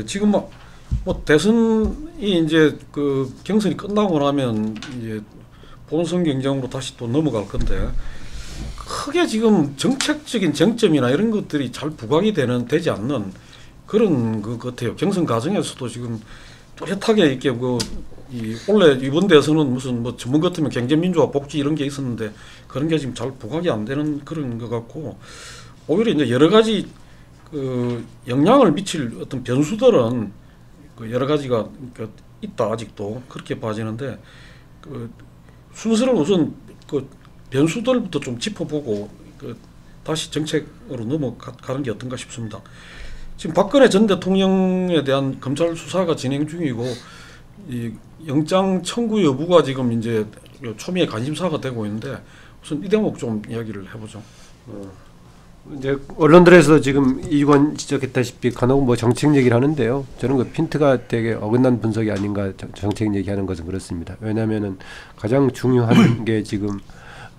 지금 뭐 대선이 이제 그 경선이 끝나고 나면 이제 본선 경쟁으로 다시 또 넘어갈 건데 크게 지금 정책적인 쟁점이나 이런 것들이 잘 부각이 되지 않는 그런 것 같아요. 경선 과정에서도 지금 뚜렷하게 이렇게 원래 이번 대선은 무슨 뭐 전문 같으면 경제민주화 복지 이런 게 있었는데 그런 게 지금 잘 부각이 안 되는 그런 것 같고 오히려 이제 여러 가지 그 영향을 미칠 어떤 변수들은 그 여러 가지가 있다 아직도 그렇게 봐지는데 그 순서를 우선 그 변수들부터 좀 짚어보고 그 다시 정책으로 넘어가는 게 어떤가 싶습니다. 지금 박근혜 전 대통령에 대한 검찰 수사가 진행 중이고 이 영장 청구 여부가 지금 이제 초미의 관심사가 되고 있는데 우선 이 대목 좀 이야기를 해보죠. 이제 언론들에서 지금 이건 지적했다시피 간혹 뭐 정책 얘기를 하는데요. 저는 그 핀트가 되게 어긋난 분석이 아닌가 정책 얘기하는 것은 그렇습니다. 왜냐하면은 가장 중요한 게 지금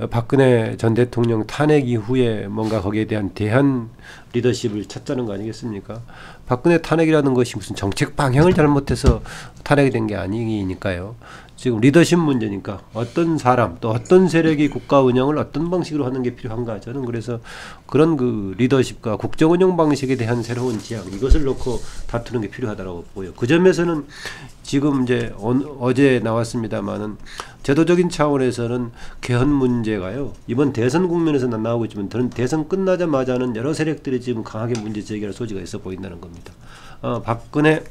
박근혜 전 대통령 탄핵 이후에 뭔가 거기에 대한 대한 리더십을 찾자는 거 아니겠습니까? 박근혜 탄핵이라는 것이 무슨 정책 방향을 잘못해서 탄핵이 된 게 아니니까요. 지금 리더십 문제니까 어떤 사람 또 어떤 세력이 국가 운영을 어떤 방식으로 하는 게 필요한가 저는 그래서 그런 그 리더십과 국정 운영 방식에 대한 새로운 지향 이것을 놓고 다투는 게 필요하다고 보여요. 그 점에서는 지금 이제 어제 나왔습니다만은 제도적인 차원에서는 개헌 문제가요 이번 대선 국면에서는 나오고 있지만 대선 끝나자마자는 여러 세력들이 지금 강하게 문제 제기할 소지가 있어 보인다는 겁니다. 박근혜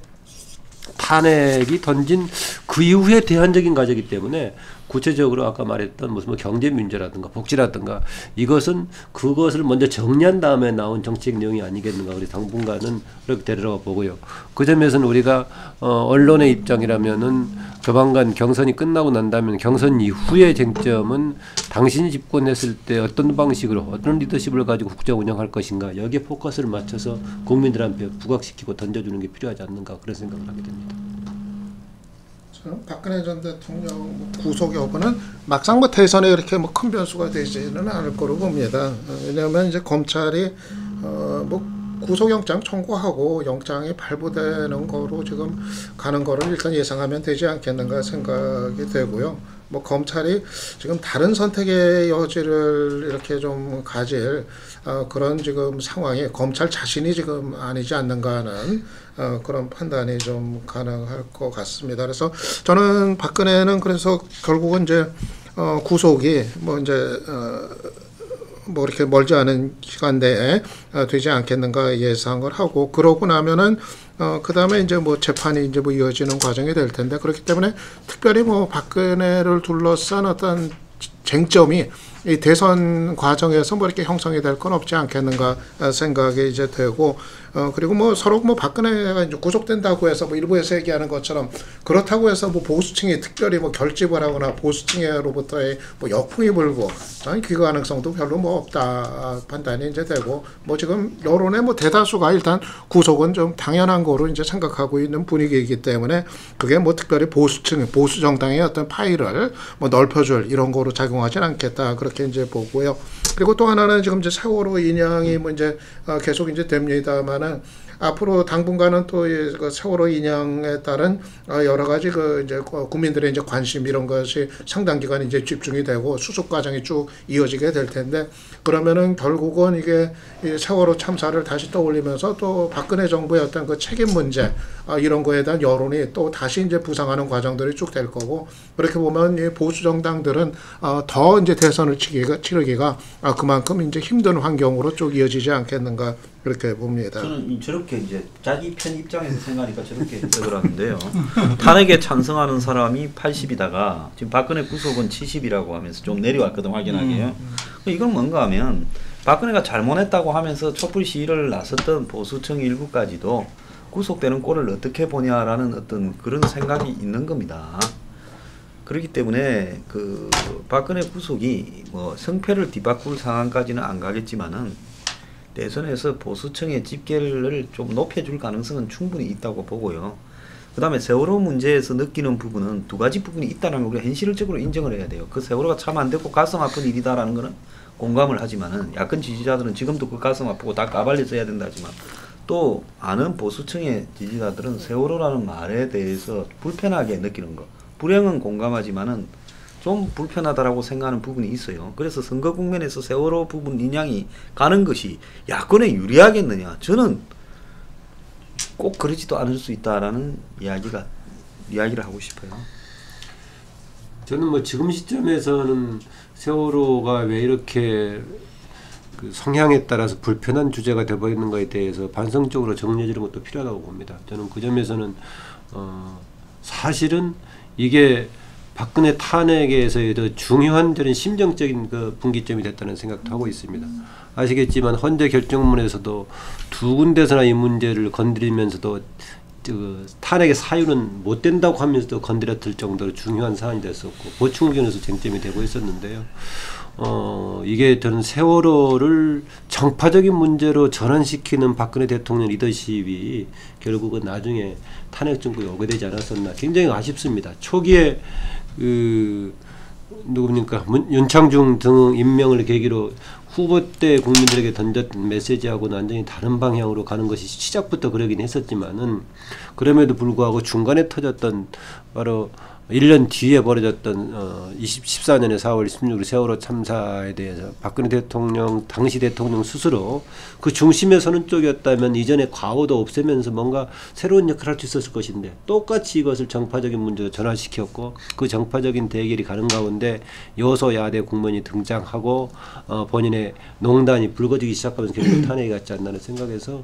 탄핵이 던진 그 이후에 대안적인 과제이기 때문에 구체적으로 아까 말했던 무슨 뭐 경제 문제라든가 복지라든가 이것은 그것을 먼저 정리한 다음에 나온 정책 내용이 아니겠는가 우리 당분간은 그렇게 되리라고 보고요. 그 점에서는 우리가 언론의 입장이라면은 조만간 경선이 끝나고 난다면 경선 이후의 쟁점은 당신이 집권했을 때 어떤 방식으로 어떤 리더십을 가지고 국정 운영할 것인가 여기에 포커스를 맞춰서 국민들한테 부각시키고 던져주는 게 필요하지 않는가 그런 생각을 하게 됩니다. 박근혜 전 대통령 구속 여부는 막상 뭐 대선에 이렇게 뭐 큰 변수가 되지는 않을 거로 봅니다. 왜냐하면 이제 검찰이 뭐 구속영장 청구하고 영장이 발부되는 거로 지금 가는 거를 일단 예상하면 되지 않겠는가 생각이 되고요. 뭐 검찰이 지금 다른 선택의 여지를 이렇게 좀 가질 그런 지금 상황에 검찰 자신이 지금 아니지 않는가 하는 그런 판단이 좀 가능할 것 같습니다. 그래서 저는 박근혜는 그래서 결국은 이제 구속이 뭐 이제 뭐 이렇게 멀지 않은 시간 내에 되지 않겠는가 예상을 하고 그러고 나면은 그 다음에 이제 뭐 재판이 이제 뭐 이어지는 과정이 될 텐데 그렇기 때문에 특별히 뭐 박근혜를 둘러싼 어떤 쟁점이 이 대선 과정에서 뭐 이렇게 형성이 될 건 없지 않겠는가 생각이 이제 되고 그리고 뭐 서로 뭐 박근혜가 이제 구속된다고 해서 뭐 일부에서 얘기하는 것처럼 그렇다고 해서 뭐 보수층이 특별히 뭐 결집을 하거나 보수층으로부터의 뭐 역풍이 불고 저는 그 가능성도 별로 뭐 없다 판단이 이제 되고 뭐 지금 여론의 뭐 대다수가 일단 구속은 좀 당연한 거로 이제 생각하고 있는 분위기이기 때문에 그게 뭐 특별히 보수층 보수 정당의 어떤 파일을 뭐 넓혀줄 이런 거로 작용하진 않겠다 그렇게 이제 보고요. 그리고 또 하나는 지금 이제 세월호 인양이 뭐 이제 계속 이제 됩니다만은 앞으로 당분간은 또 그 세월호 인양에 따른 여러 가지 그 이제 국민들의 이제 관심 이런 것이 상당 기간 이제 집중이 되고 수습 과정이 쭉 이어지게 될 텐데 그러면은 결국은 이게 이 세월호 참사를 다시 떠올리면서 또 박근혜 정부의 어떤 그 책임 문제 이런 거에 대한 여론이 또 다시 이제 부상하는 과정들이 쭉 될 거고 그렇게 보면 이 보수 정당들은 더 이제 대선을 치르기가 그만큼 이제 힘든 환경으로 쭉 이어지지 않겠는가 그렇게 봅니다. 저는 저렇게 이제 자기 편 입장에서 생각하니까 저렇게 해석을 하는데요. 탄핵에 찬성하는 사람이 80이다가 지금 박근혜 구속은 70이라고 하면서 좀 내려왔거든 확인하게요. 이건 뭔가 하면 박근혜가 잘못했다고 하면서 촛불 시위를 나섰던 보수층 일부까지도 구속되는 꼴을 어떻게 보냐라는 어떤 그런 생각이 있는 겁니다. 그렇기 때문에 그 박근혜 구속이 뭐 성패를 뒤바꿀 상황까지는 안 가겠지만은 대선에서 보수층의 집계를 좀 높여줄 가능성은 충분히 있다고 보고요. 그 다음에 세월호 문제에서 느끼는 부분은 두 가지 부분이 있다는 걸 우리가 현실적으로 인정을 해야 돼요. 그 세월호가 참 안 됐고 가슴 아픈 일이다라는 거는 공감을 하지만은 야권 지지자들은 지금도 그 가슴 아프고 다 까발려서 해야 된다 하지만 또 아는 보수층의 지지자들은 세월호라는 말에 대해서 불편하게 느끼는 거. 불행은 공감하지만은 좀 불편하다라고 생각하는 부분이 있어요. 그래서 선거 국면에서 세월호 부분 인양이 가는 것이 야권에 유리하겠느냐? 저는 꼭 그러지도 않을 수 있다라는 이야기를 하고 싶어요. 저는 뭐 지금 시점에서는 세월호가 왜 이렇게 그 성향에 따라서 불편한 주제가 되어버리는 것에 대해서 반성적으로 정리해주는 것도 필요하다고 봅니다. 저는 그 점에서는 사실은 이게 박근혜 탄핵에서의 더 중요한 저는 심정적인 그 분기점이 됐다는 생각도 하고 있습니다. 아시겠지만 헌재 결정문에서도 두 군데서나 이 문제를 건드리면서도 탄핵의 사유는 못 된다고 하면서도 건드렸을 정도로 중요한 사안이 됐었고 보충견에서 쟁점이 되고 있었는데요. 이게 저는 세월호를 정파적인 문제로 전환시키는 박근혜 대통령 리더십이 결국은 나중에 탄핵 정국에 오게 되지 않았었나 굉장히 아쉽습니다. 초기에 누굽니까 윤창중 등 임명을 계기로 후보 때 국민들에게 던졌던 메시지하고는 완전히 다른 방향으로 가는 것이 시작부터 그러긴 했었지만은 그럼에도 불구하고 중간에 터졌던 바로 1년 뒤에 벌어졌던 2014년의 4월 16일 세월호 참사에 대해서 박근혜 대통령 당시 대통령 스스로 그 중심에 서는 쪽이었다면 이전의 과오도 없애면서 뭔가 새로운 역할을 할 수 있었을 것인데 똑같이 이것을 정파적인 문제로 전환시켰고 그 정파적인 대결이 가는 가운데 여소야대 국면이 등장하고 본인의 농단이 불거지기 시작하면서 결국 탄핵이 갔지 않나는 생각에서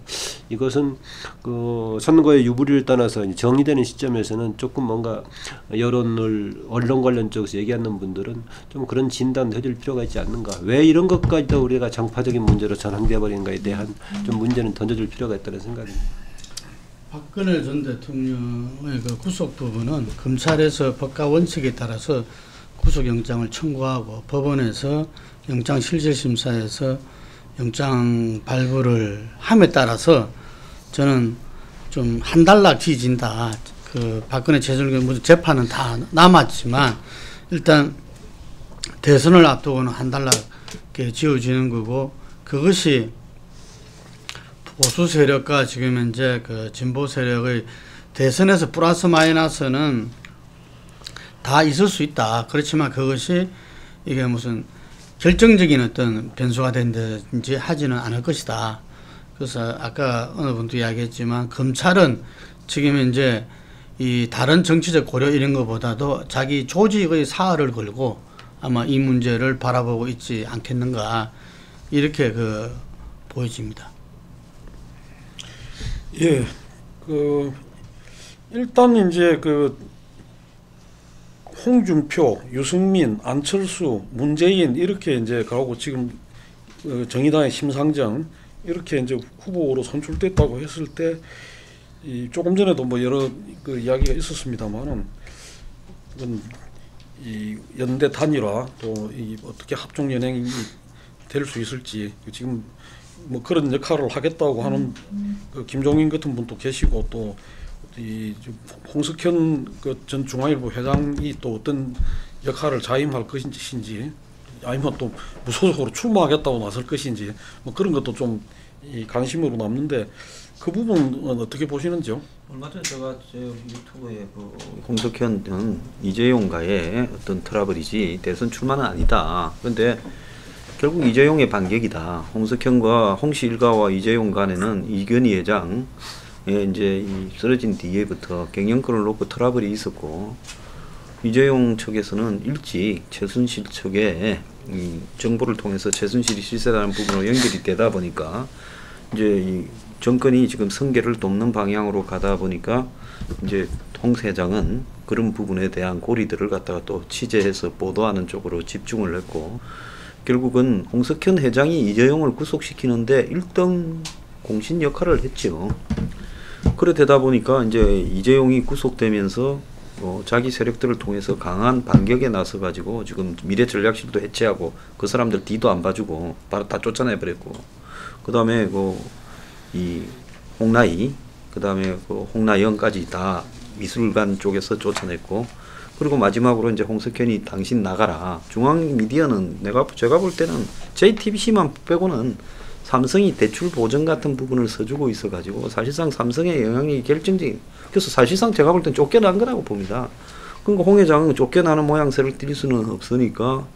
이것은 그 선거의 유불리를 떠나서 정리되는 시점에서는 조금 뭔가 여론을 언론 관련 쪽에서 얘기하는 분들은 좀 그런 진단도 해줄 필요가 있지 않는가. 왜 이런 것까지도 우리가 정파적인 문제로 전환되어 버리는가에 대한 좀 문제는 던져줄 필요가 있다는 생각입니다. 박근혜 전 대통령의 그 구속 부분은 검찰에서 법과 원칙에 따라서 구속영장을 청구하고 법원에서 영장실질심사에서 영장 발부를 함에 따라서 저는 좀 한달락 뒤진다. 그 박근혜 재벌 재판은 다 남았지만 일단 대선을 앞두고는 한달락게 지어지는 거고 그것이 보수 세력과 지금 현재 그 진보 세력의 대선에서 플러스 마이너스는 다 있을 수 있다. 그렇지만 그것이 이게 무슨 결정적인 어떤 변수가 된다든지 하지는 않을 것이다. 그래서 아까 어느 분도 이야기했지만 검찰은 지금 현재 이 다른 정치적 고려 이런 것보다도 자기 조직의 사활을 걸고 아마 이 문제를 바라보고 있지 않겠는가 이렇게 그 보여집니다. 예, 그 일단 이제 그 홍준표, 유승민, 안철수, 문재인 이렇게 이제 가고 지금 정의당의 심상정 이렇게 이제 후보로 선출됐다고 했을 때 이 조금 전에도 뭐 여러 그 이야기가 있었습니다만은 이 연대 단일화 또 이 어떻게 합종 연행이 될 수 있을지 지금 뭐 그런 역할을 하겠다고 하는 그 김종인 같은 분도 계시고 또 이 홍석현 그 전 중앙일보 회장이 또 어떤 역할을 자임할 것인지 아니면 또 무소속으로 출마하겠다고 나설 것인지 뭐 그런 것도 좀 이 관심으로 남는데 그 부분은 어떻게 보시는지요? 얼마 전에 제가 제 유튜브에 그 홍석현 등 이재용과의 어떤 트러블이지 대선 출마는 아니다. 그런데 결국 이재용의 반격이다. 홍석현과 홍씨 일가와 이재용 간에는 이건희 회장의 이제 이 쓰러진 뒤에부터 경영권을 놓고 트러블이 있었고 이재용 측에서는 일찍 최순실 측에 이 정보를 통해서 최순실이 실세라는 부분으로 연결이 되다 보니까 이제 이 정권이 지금 승계를 돕는 방향으로 가다 보니까 이제 홍 회장은 그런 부분에 대한 고리들을 갖다가 또 취재해서 보도하는 쪽으로 집중을 했고 결국은 홍석현 회장이 이재용을 구속시키는데 1등 공신 역할을 했죠. 그래 되다 보니까 이제 이재용이 구속되면서 자기 세력들을 통해서 강한 반격에 나서 가지고 지금 미래전략실도 해체하고 그 사람들 뒤도 안 봐주고 바로 다 쫓아내 버렸고 그 다음에 이 홍나희 그 다음에 홍나영까지 다 미술관 쪽에서 쫓아냈고 그리고 마지막으로 이제 홍석현이 당신 나가라. 중앙 미디어는 제가 볼 때는 JTBC만 빼고는 삼성이 대출 보증 같은 부분을 써주고 있어가지고 사실상 삼성의 영향력이 결정적인. 그래서 사실상 제가 볼 땐 쫓겨난 거라고 봅니다. 그러니까 홍 회장은 쫓겨나는 모양새를 띌 수는 없으니까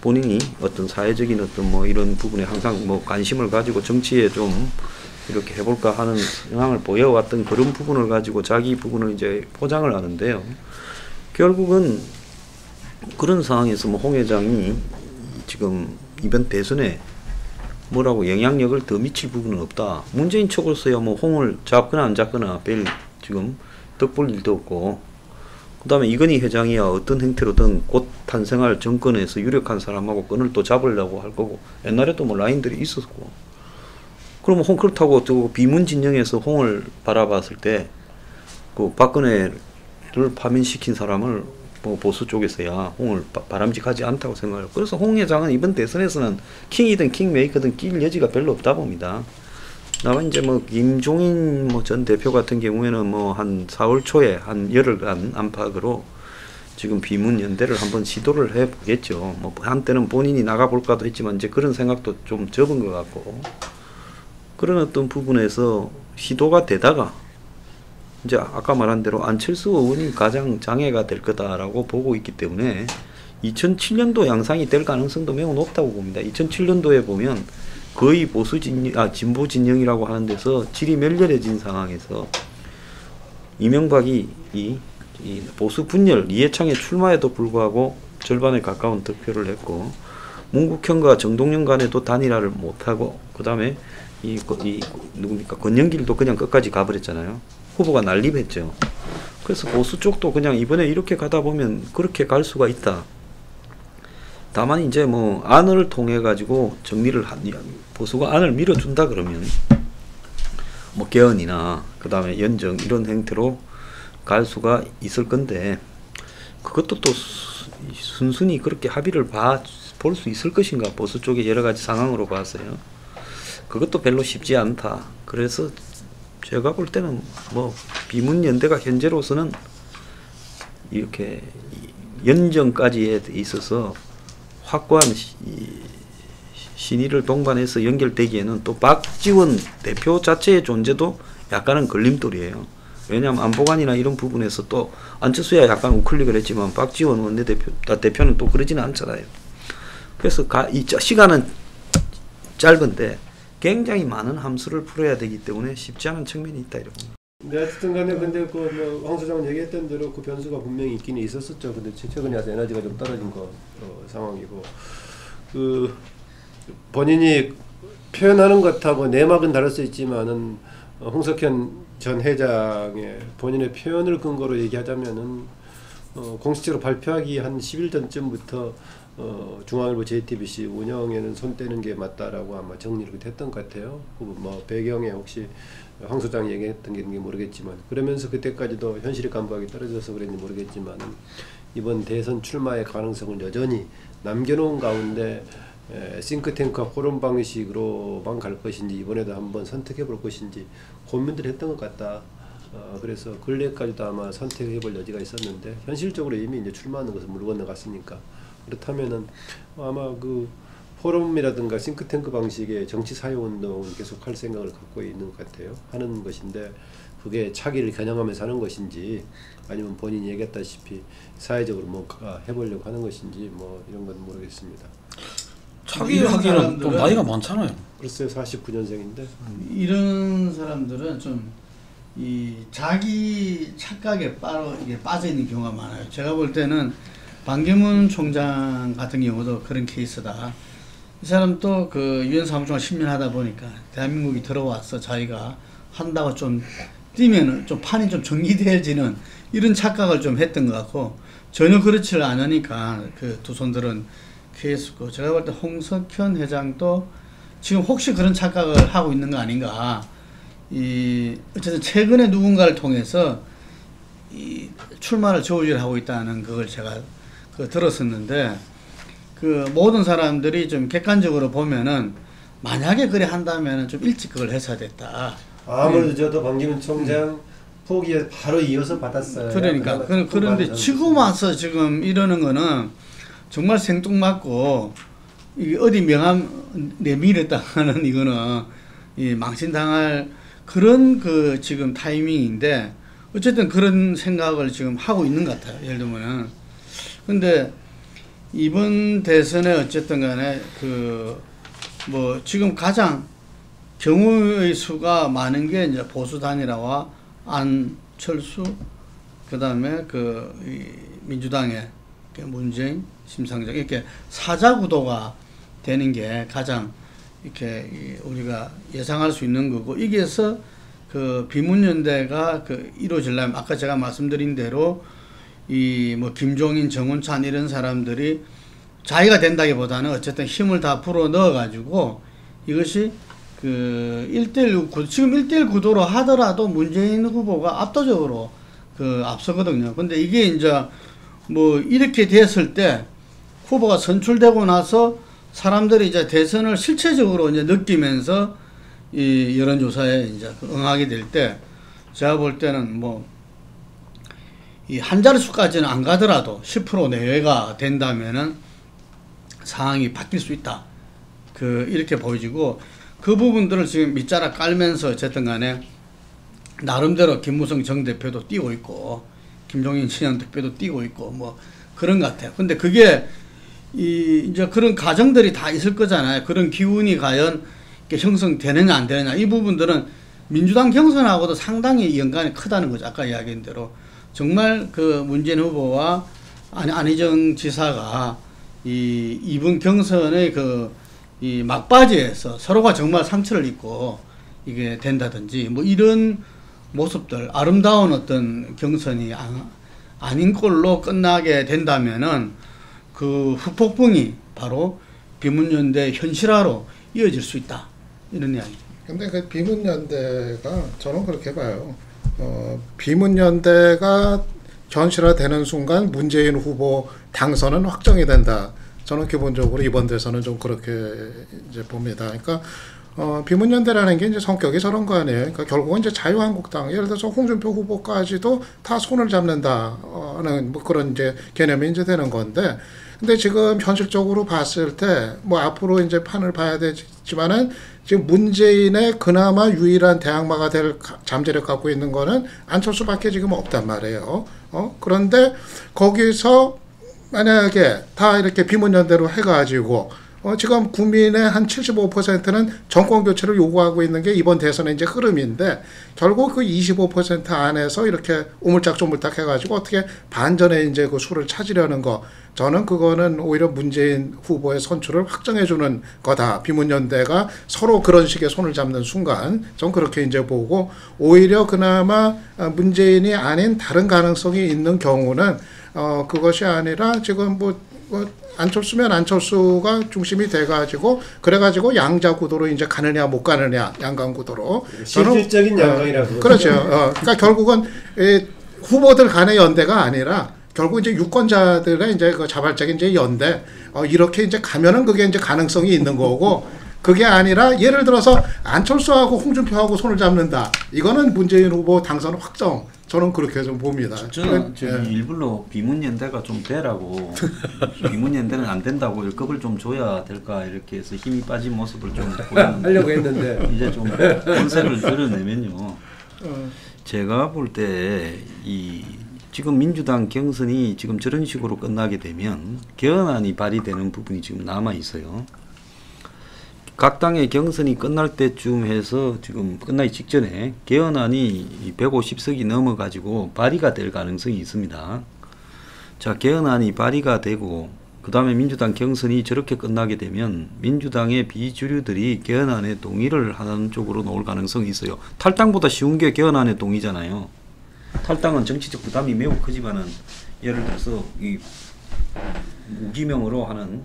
본인이 어떤 사회적인 어떤 뭐 이런 부분에 항상 뭐 관심을 가지고 정치에 좀 이렇게 해볼까 하는 영향을 보여왔던 그런 부분을 가지고 자기 부분을 이제 포장을 하는데요. 결국은 그런 상황에서 뭐 홍 회장이 지금 이번 대선에 뭐라고 영향력을 더 미칠 부분은 없다. 문재인 측으로서야 뭐 홍을 잡거나 안 잡거나 별 지금 덕볼 일도 없고, 그 다음에 이건희 회장이야 어떤 형태로든 곧 탄생할 정권에서 유력한 사람하고 끈을 또 잡으려고 할 거고, 옛날에도 뭐 라인들이 있었고, 그러면 홍 그렇다고 또 비문 진영에서 홍을 바라봤을 때 그 박근혜를 파면시킨 사람을 뭐 보수 쪽에서야 홍을 바람직하지 않다고 생각해요. 그래서 홍 회장은 이번 대선에서는 킹이든 킹메이커든 낄 여지가 별로 없다 봅니다. 다만 이제 뭐 김종인 뭐 전 대표 같은 경우에는 뭐 한 4월 초에 한 열흘간 안팎으로 지금 비문 연대를 한번 시도를 해 보겠죠. 뭐 한때는 본인이 나가볼까도 했지만 이제 그런 생각도 좀 접은 것 같고, 그런 어떤 부분에서 시도가 되다가 이제 아까 말한 대로 안철수 의원이 가장 장애가 될 거다라고 보고 있기 때문에 2007년도 양상이 될 가능성도 매우 높다고 봅니다. 2007년도에 보면 거의 보수 진영, 진보 진영이라고 하는 데서 질이 멸렬해진 상황에서 이명박이 이 보수 분열, 이해창의 출마에도 불구하고 절반에 가까운 득표를 했고, 문국현과 정동영 간에도 단일화를 못하고, 그 다음에 누굽니까? 권영길도 그냥 끝까지 가버렸잖아요. 후보가 난립했죠. 그래서 보수 쪽도 그냥 이번에 이렇게 가다 보면 그렇게 갈 수가 있다. 다만 이제 뭐 안을 통해 가지고 정리를 보수가 안을 밀어준다 그러면 뭐 개헌이나 그 다음에 연정 이런 형태로 갈 수가 있을 건데, 그것도 또 순순히 그렇게 합의를 볼 수 있을 것인가, 보수 쪽의 여러 가지 상황으로 봐서요. 그것도 별로 쉽지 않다. 그래서 제가 볼 때는 뭐 비문연대가 현재로서는 이렇게 연정까지에 있어서 확고한 신의를 동반해서 연결되기에는 또 박지원 대표 자체의 존재도 약간은 걸림돌이에요. 왜냐하면 안보관이나 이런 부분에서 또 안철수야 약간 우클릭을 했지만 박지원 원내대표는 또 그러지는 않잖아요. 그래서 이 시간은 짧은데 굉장히 많은 함수를 풀어야 되기 때문에 쉽지 않은 측면이 있다 이러고. 네, 어쨌든 간에 근데 황 소장은 얘기했던 대로 그 변수가 분명히 있긴 있었었죠. 근데 최근에 와서 에너지가 좀 떨어진 상황이고, 그 본인이 표현하는 것하고 내막은 다를 수 있지만은 홍석현 전 회장의 본인의 표현을 근거로 얘기하자면은 공식적으로 발표하기 한 10일 전쯤부터 중앙일보 JTBC 운영에는 손 떼는 게 맞다라고 아마 정리를 했던 것 같아요. 뭐 배경에 혹시 황 소장이 얘기했던 게 있는지 모르겠지만, 그러면서 그때까지도 현실의 감각이 떨어져서 그랬는지 모르겠지만 이번 대선 출마의 가능성을 여전히 남겨놓은 가운데 싱크탱크와 포럼 방식으로만 갈 것인지 이번에도 한번 선택해 볼 것인지 고민들 했던 것 같다. 그래서 근래까지도 아마 선택해 볼 여지가 있었는데 현실적으로 이미 이제 출마하는 것을 물 건너갔으니까, 그렇다면은 아마 그 포럼이라든가 싱크탱크 방식의 정치 사회운동을 계속 할 생각을 갖고 있는 것 같아요. 하는 것인데 그게 차기를 겨냥하면서 하는 것인지 아니면 본인이 얘기했다시피 사회적으로 뭐 해보려고 하는 것인지 뭐 이런 건 모르겠습니다. 차기 하기는 또 나이가 많잖아요. 글쎄요, 49년생인데 이런 사람들은 좀 이 자기 착각에 빠져 있는 경우가 많아요. 제가 볼 때는 반기문 총장 같은 경우도 그런 케이스다. 이 사람도 그 유엔 사무총장 10년 하다 보니까 대한민국이 들어와서 자기가 한다고 좀 뛰면은 좀 판이 좀 정리되어지는 이런 착각을 좀 했던 것 같고, 전혀 그렇지 않으니까 그 두 손들은 케이스고, 제가 볼 때 홍석현 회장도 지금 혹시 그런 착각을 하고 있는 거 아닌가. 어쨌든 최근에 누군가를 통해서 이 출마를 저울질하고 있다는 그걸 제가 들었었는데, 그 모든 사람들이 좀 객관적으로 보면은 만약에 그래 한다면은 좀 일찍 그걸 했어야 됐다. 아무래도 저도 반기문 총장 포기에 바로 이어서 받았어요. 그러니까 그런데 지금 와서 지금 이러는 거는 정말 생뚱맞고 이게 어디 명함 내밀었다가는 이거는 이 망신당할 그런 그 지금 타이밍인데 어쨌든 그런 생각을 지금 하고 있는 것 같아요. 예를 들면은 근데 이번 대선에 어쨌든 간에 그 뭐 지금 가장 경우의 수가 많은 게 이제 보수 단일화와 안철수 그다음에 그 이 민주당의 문재인 심상정 이렇게 사자 구도가 되는 게 가장 이렇게 우리가 예상할 수 있는 거고 이게서 그 비문연대가 그 이루어지려면 아까 제가 말씀드린 대로 이 뭐 김종인, 정운찬 이런 사람들이 자기가 된다기보다는 어쨌든 힘을 다 불어 넣어 가지고 이것이 그 1대1 구도, 지금 1대1 구도로 하더라도 문재인 후보가 압도적으로 그 앞서거든요. 근데 이게 이제 뭐 이렇게 됐을 때 후보가 선출되고 나서 사람들이 이제 대선을 실체적으로 이제 느끼면서 이 여론조사에 이제 응하게 될 때 제가 볼 때는 뭐 이 한 자릿수까지는 안 가더라도 10% 내외가 된다면은 상황이 바뀔 수 있다. 그 이렇게 보여지고 그 부분들을 지금 밑자락 깔면서 어쨌든 간에 나름대로 김무성 정 대표도 뛰고 있고 김종인 신현 대표도 뛰고 있고 뭐 그런 것 같아요. 근데 그게 이제 그런 가정들이 다 있을 거잖아요. 그런 기운이 과연 형성되느냐 안 되느냐 이 부분들은 민주당 경선하고도 상당히 연관이 크다는 거죠. 아까 이야기한 대로 정말 그 문재인 후보와 안희정 지사가 이번 경선의 이 막바지에서 서로가 정말 상처를 입고 이게 된다든지 뭐 이런 모습들 아름다운 어떤 경선이 아닌 꼴로 끝나게 된다면은 그 후폭풍이 바로 비문연대 현실화로 이어질 수 있다 이런 이야기죠. 근데 그 비문연대가 저는 그렇게 봐요. 비문연대가 현실화되는 순간 문재인 후보 당선은 확정이 된다. 저는 기본적으로 이번 대선은 좀 그렇게 이제 봅니다. 그러니까 비문연대라는 게 이제 성격이 저런 거 아니에요. 그러니까 결국은 이제 자유한국당, 예를 들어서 홍준표 후보까지도 다 손을 잡는다는 뭐 그런 이제 개념이 이제 되는 건데, 근데 지금 현실적으로 봤을 때 뭐 앞으로 이제 판을 봐야 되지만은 지금 문재인의 그나마 유일한 대항마가 될 잠재력 갖고 있는 거는 안철수밖에 지금 없단 말이에요. 그런데 거기서 만약에 다 이렇게 비문연대로 해가지고 지금 국민의 한 75%는 정권 교체를 요구하고 있는 게 이번 대선의 이제 흐름인데 결국 그 25% 안에서 이렇게 오물짝조물딱 해가지고 어떻게 반전의 이제 그 수를 찾으려는 거, 저는 그거는 오히려 문재인 후보의 선출을 확정해주는 거다. 비문연대가 서로 그런 식의 손을 잡는 순간, 전 그렇게 이제 보고 오히려 그나마 문재인이 아닌 다른 가능성이 있는 경우는 그것이 아니라 지금 뭐 안철수면 안철수가 중심이 돼가지고 그래가지고 양자 구도로 이제 가느냐 못 가느냐 양강 구도로 실질적인 양강이라고 그렇죠. 그러니까 결국은 후보들 간의 연대가 아니라 결국 이제 유권자들의 이제 그 자발적인 이제 연대 이렇게 이제 가면은 그게 이제 가능성이 있는 거고. 그게 아니라 예를 들어서 안철수하고 홍준표하고 손을 잡는다. 이거는 문재인 후보 당선 확정. 저는 그렇게 좀 봅니다. 저는 일부러 비문연대가 좀 되라고 비문연대는 안 된다고 일급을 좀 줘야 될까 이렇게 해서 힘이 빠진 모습을 좀 하려고 했는데 이제 좀 concep을 드러내면요. 제가 볼 때 지금 민주당 경선이 지금 저런 식으로 끝나게 되면 개헌안이 발의되는 부분이 지금 남아 있어요. 각 당의 경선이 끝날 때쯤 해서 지금 끝나기 직전에 개헌안이 150석이 넘어가지고 발의가 될 가능성이 있습니다. 자, 개헌안이 발의가 되고 그 다음에 민주당 경선이 저렇게 끝나게 되면 민주당의 비주류들이 개헌안에 동의를 하는 쪽으로 놓을 가능성이 있어요. 탈당보다 쉬운 게 개헌안에 동의잖아요. 탈당은 정치적 부담이 매우 크지만은 예를 들어서 이 무기명으로 하는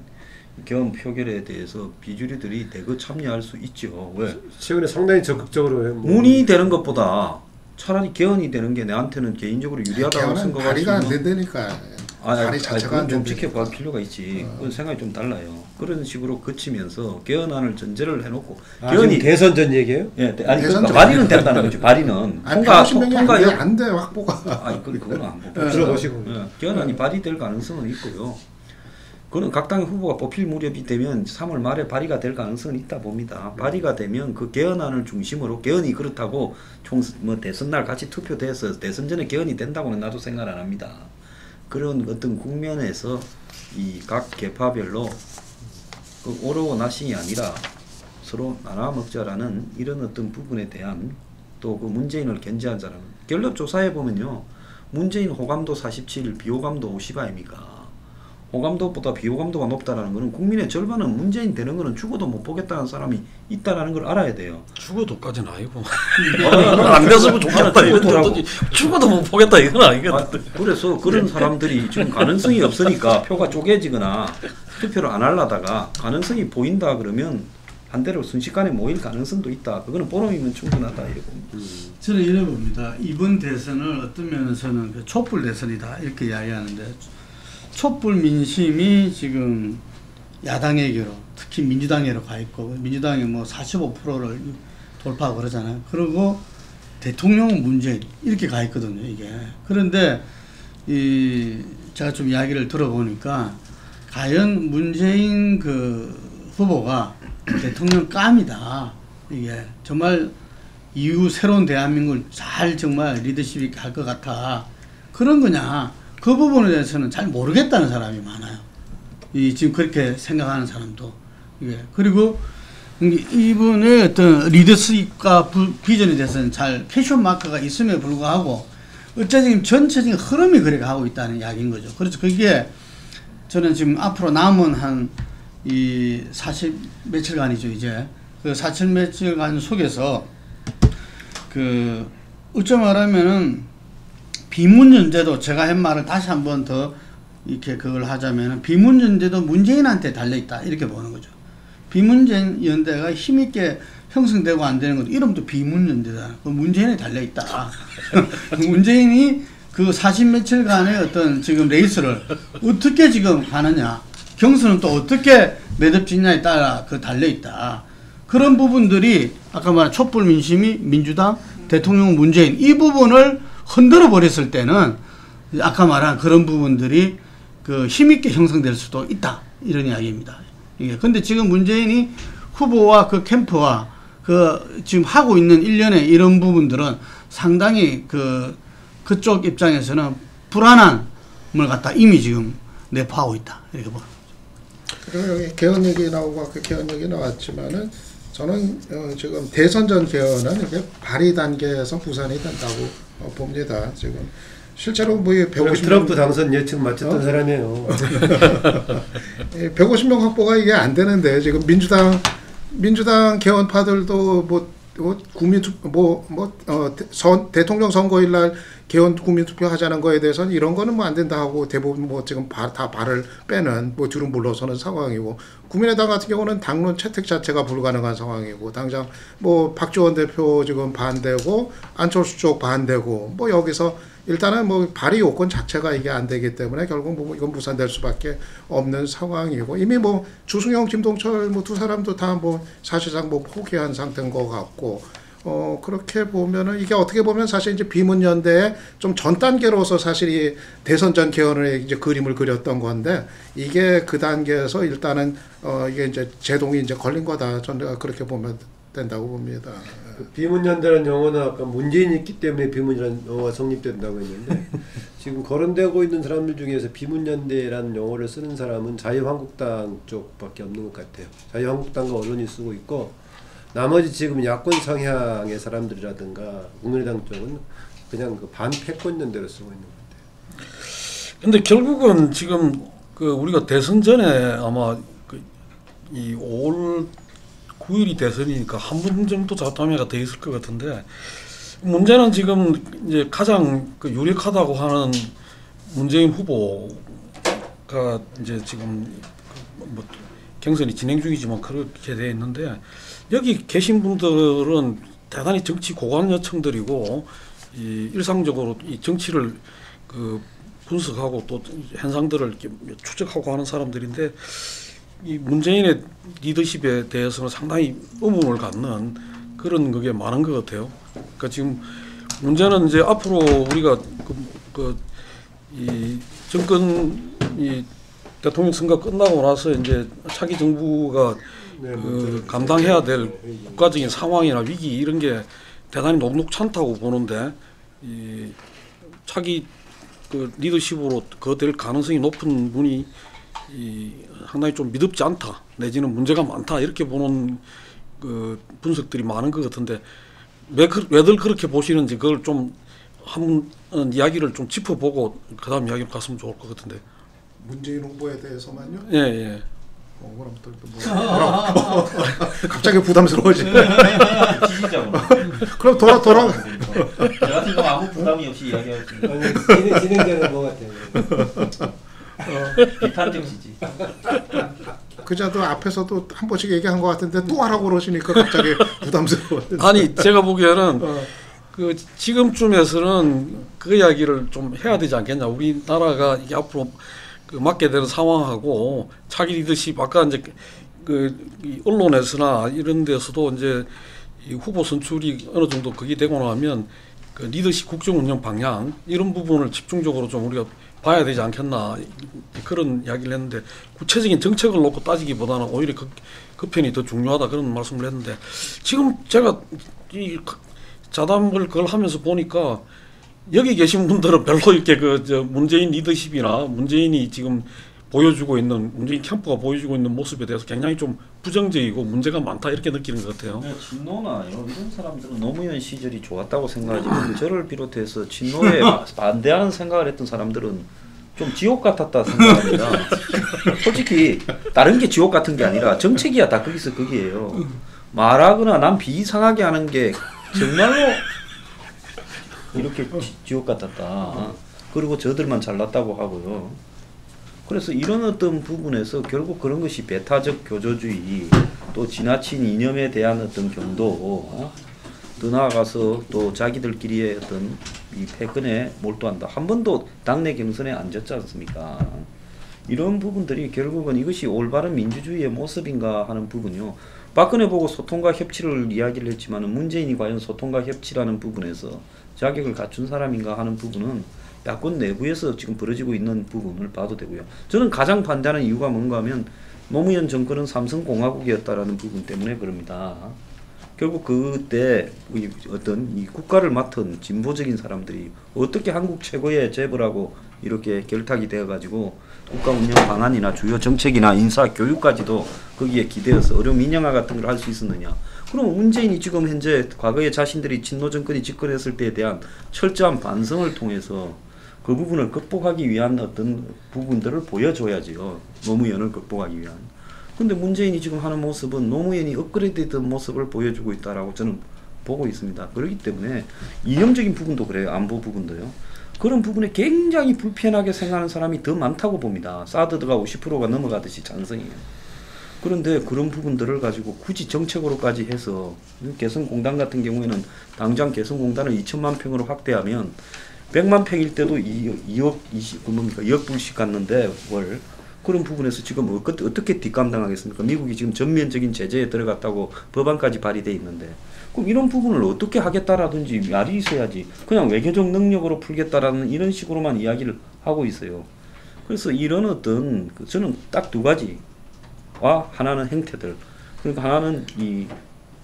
개헌 표결에 대해서 비주류들이 대거 참여할 수 있죠. 왜? 최근에 상당히 적극적으로 문의되는 것보다 차라리 개헌이 되는 게 내한테는 개인적으로 유리하다고 생각할 수 있는. 발의가 안 된다니까. 발의 자체가 안 좀 된다니까. 지켜볼 필요가 있지. 그건 생각이 좀 달라요. 그런 식으로 거치면서 개헌안을 전제를 해놓고 개헌이 대선 전 얘기예요? 예, 아니 그러니까 발의는 된다는 거죠. 발의는 통과 안돼 확보가. 아니 그건 안 보고 들어보시고 개헌안이 발의될 가능성은 있고요. 그는 각 당의 후보가 뽑힐 무렵이 되면 3월 말에 발의가 될 가능성은 있다 봅니다. 발의가 되면 그 개헌안을 중심으로 개헌이 그렇다고 대선 날 같이 투표돼서 대선 전에 개헌이 된다고는 나도 생각 안 합니다. 그런 어떤 국면에서 이 각 계파별로 그 오르고 나싱이 아니라 서로 나눠 먹자라는 이런 어떤 부분에 대한 또 그 문재인을 견제한 사람 갤럽 조사해 보면요, 문재인 호감도 47, 비호감도 50 아닙니까? 호감도보다 비호감도가 높다라는 것은 국민의 절반은 문재인 되는 것은 죽어도 못 보겠다는 사람이 있다라는 걸 알아야 돼요. 죽어도까지는 아니고 안 됐으면 좋겠다 이건 죽어도 못 보겠다 이건 아니거든. 그래서 그런 사람들이 지금 가능성이 없으니까 표가 쪼개지거나 투표를 안 하려다가 가능성이 보인다 그러면 반대로 순식간에 모일 가능성도 있다. 그거는 보름이면 충분하다 이렇게 봅니다. 저는 이래 봅니다. 이번 대선을 어떤 면에서는 그 촛불 대선이다 이렇게 이야기하는데, 촛불 민심이 지금 야당에게로, 특히 민주당에로 가 있고, 민주당이 뭐 45%를 돌파하고 그러잖아요. 그리고 대통령 문재인 이렇게 가 있거든요, 이게. 그런데 제가 좀 이야기를 들어보니까 과연 문재인 그 후보가 대통령 감이다, 이게 정말 이후 새로운 대한민국을 잘 정말 리더십 있게 할 것 같아, 그런 거냐, 그 부분에 대해서는 잘 모르겠다는 사람이 많아요. 지금 그렇게 생각하는 사람도. 예. 그리고 이분의 어떤 리더십과 비전에 대해서는 잘 패션 마크가 있음에 불구하고 어쨌든 전체적인 흐름이 그렇게 가고 있다는 이야기인 거죠. 그래서 그게 저는 지금 앞으로 남은 한 40 며칠간이죠, 이제. 그 40 며칠간 속에서 어찌 말하면은 비문연대도, 제가 한 말을 다시 한번 더 이렇게 그걸 하자면은, 비문연대도 문재인한테 달려있다 이렇게 보는 거죠. 비문연대가 힘있게 형성되고 안 되는 것도 이름도 비문연대다. 문재인에 달려있다. 문재인이 그 40 며칠간의 어떤 지금 레이스를 어떻게 지금 가느냐, 경선은 또 어떻게 매듭짓냐에 따라 달려있다. 그런 부분들이 아까 말한 촛불 민심이 민주당, 대통령 문재인, 이 부분을 흔들어 버렸을 때는 아까 말한 그런 부분들이 힘있게 형성될 수도 있다, 이런 이야기입니다. 이게 근데 지금 문재인이 후보와 그 캠프와 지금 하고 있는 일련의 이런 부분들은 상당히 그쪽 입장에서는 불안함을 갖다 이미 지금 내포하고 있다, 이렇게 봅니다. 그리고 여기 개헌 얘기 나오고 아까 개헌 얘기 나왔지만은 저는 지금 대선 전 개헌은 이게 발의 단계에서 부산이 된다고 봅니다. 지금 실제로 뭐 150명 트럼프 당선 예측 맞췄던 사람이에요. 150명 확보가 이게 안 되는데 지금 민주당 개헌파들도 대통령 선거일 날 개헌 국민투표 하자는 거에 대해서는 이런 거는 뭐 안 된다 하고 대부분 지금 다 발을 빼는 뒤로 물러서는 상황이고, 국민의당 같은 경우는 당론 채택 자체가 불가능한 상황이고, 당장 박지원 대표 지금 반대고 안철수 쪽 반대고, 여기서 일단은 발의 요건 자체가 이게 안 되기 때문에 결국 이건 무산될 수밖에 없는 상황이고, 이미 주승용, 김동철 두 사람도 다 사실상 포기한 상태인 것 같고, 그렇게 보면은 이게 어떻게 보면 사실 이제 비문연대의 좀 전 단계로서 사실 이 대선 전 개헌의 이제 그림을 그렸던 건데, 이게 그 단계에서 일단은 이게 이제 제동이 이제 걸린 거다, 저는 그렇게 보면 된다고 봅니다. 비문연대라는 용어는 아까 문재인이 있기 때문에 비문이라는 용어가 성립된다고 했는데, 지금 거론되고 있는 사람들 중에서 비문연대라는 용어를 쓰는 사람은 자유한국당 쪽밖에 없는 것 같아요. 자유한국당과 언론이 쓰고 있고, 나머지 지금 야권 성향의 사람들이라든가 국민의당 쪽은 그냥 반패권연대로 쓰고 있는 것 같아요. 근데 결국은 지금 우리가 대선 전에 아마 이 5월 9일이 대선이니까 한 번 정도 잡담회가 돼 있을 것 같은데, 문제는 지금 이제 가장 유력하다고 하는 문재인 후보가 이제 지금 경선이 진행 중이지만 그렇게 돼 있는데, 여기 계신 분들은 대단히 정치 고관 여청들이고, 일상적으로 이 정치를 분석하고 또 현상들을 추적하고 하는 사람들인데, 이 문재인의 리더십에 대해서는 상당히 의문을 갖는 그런 그게 많은 것 같아요. 그러니까 지금 문제는 이제 앞으로 우리가 이 정권이 대통령 선거 끝나고 나서 이제 차기 정부가 감당해야 될 국가적인 상황이나 위기 이런 게 대단히 녹록찮다고 보는데 이 차기 그 리더십으로 될 가능성이 높은 분이 상당히 좀 믿음지 않다 내지는 문제가 많다 이렇게 보는 그 분석들이 많은 것 같은데 왜들 그렇게 보시는지 그걸 좀 한번 이야기를 좀 짚어보고 그다음 이야기로 갔으면 좋을 것 같은데. 문재인 후보에 대해서만요? 예, 예. 그럼 또 뭐라 갑자기 부담스러워지. 지지자분. 그럼 돌아. 저 같은 경우 아무 부담이 없이 이야기할 수 있는 진행자는 뭐 같아요? 비판적 지지. 그자도 앞에서도 한 번씩 얘기한 것 같은데 또 하라고 그러시니까 갑자기 부담스러워. 아니 제가 보기에는 그 지금쯤에서는 그 이야기를 좀 해야 되지 않겠냐. 우리나라가 이게 앞으로 그 맞게 되는 상황하고 차기 리더십 아까 이제 이 언론에서나 이런 데서도 이제 이 후보 선출이 어느 정도 그게 되고 나면 그 리더십 국정 운영 방향 이런 부분을 집중적으로 좀 우리가 봐야 되지 않겠나 그런 이야기를 했는데 구체적인 정책을 놓고 따지기보다는 오히려 그 편이 더 중요하다 그런 말씀을 했는데 지금 제가 이 자담을 그걸 하면서 보니까 여기 계신 분들은 별로 이렇게 문재인 리더십이나 문재인이 지금 보여주고 있는 문재인 캠프가 보여주고 있는 모습에 대해서 굉장히 좀 부정적이고 문제가 많다 이렇게 느끼는 것 같아요. 진노나 이런 사람들은 노무현 시절이 좋았다고 생각하지만 저를 비롯해서 진노에 반대하는 생각을 했던 사람들은 좀 지옥 같았다 생각합니다. 솔직히 다른 게 지옥 같은 게 아니라 정책이야 다 거기서 거기에요. 말하거나 남 비이상하게 하는 게 정말로 이렇게 지옥 같았다. 그리고 저들만 잘났다고 하고요. 그래서 이런 어떤 부분에서 결국 그런 것이 배타적 교조주의 또 지나친 이념에 대한 어떤 경도 더 나아가서 또 자기들끼리의 어떤 이 패권에 몰두한다. 한 번도 당내 경선에 안 졌지 않습니까? 이런 부분들이 결국은 이것이 올바른 민주주의의 모습인가 하는 부분이요. 박근혜 보고 소통과 협치를 이야기를 했지만 문재인이 과연 소통과 협치라는 부분에서 자격을 갖춘 사람인가 하는 부분은 야권 내부에서 지금 벌어지고 있는 부분을 봐도 되고요. 저는 가장 반대하는 이유가 뭔가 하면 노무현 정권은 삼성공화국이었다라는 부분 때문에 그럽니다. 결국 그때 어떤 이 국가를 맡은 진보적인 사람들이 어떻게 한국 최고의 재벌하고 이렇게 결탁이 되어가지고 국가 운영 방안이나 주요 정책이나 인사 교육까지도 거기에 기대어서 어려운 민영화 같은 걸 할 수 있었느냐. 그럼 문재인이 지금 현재 과거에 자신들이 진노 정권이 집권했을 때에 대한 철저한 반성을 통해서 그 부분을 극복하기 위한 어떤 부분들을 보여줘야지요. 노무현을 극복하기 위한. 근데 문재인이 지금 하는 모습은 노무현이 업그레이드된 모습을 보여주고 있다라고 저는 보고 있습니다. 그렇기 때문에 이념적인 부분도 그래요. 안보 부분도요. 그런 부분에 굉장히 불편하게 생각하는 사람이 더 많다고 봅니다. 사드가 50%가 넘어가듯이 찬성이에요. 그런데 그런 부분들을 가지고 굳이 정책으로까지 해서 개성공단 같은 경우에는 당장 개성공단을 2천만 평으로 확대하면 100만 평일 때도 2억 불씩 갔는데 월 그런 부분에서 지금 어떻게 뒷감당하겠습니까? 미국이 지금 전면적인 제재에 들어갔다고 법안까지 발의돼 있는데 그럼 이런 부분을 어떻게 하겠다라든지 말이 있어야지 그냥 외교적 능력으로 풀겠다라는 이런 식으로만 이야기를 하고 있어요. 그래서 이런 어떤 저는 딱 두 가지와 하나는 행태들 그러니까 하나는 이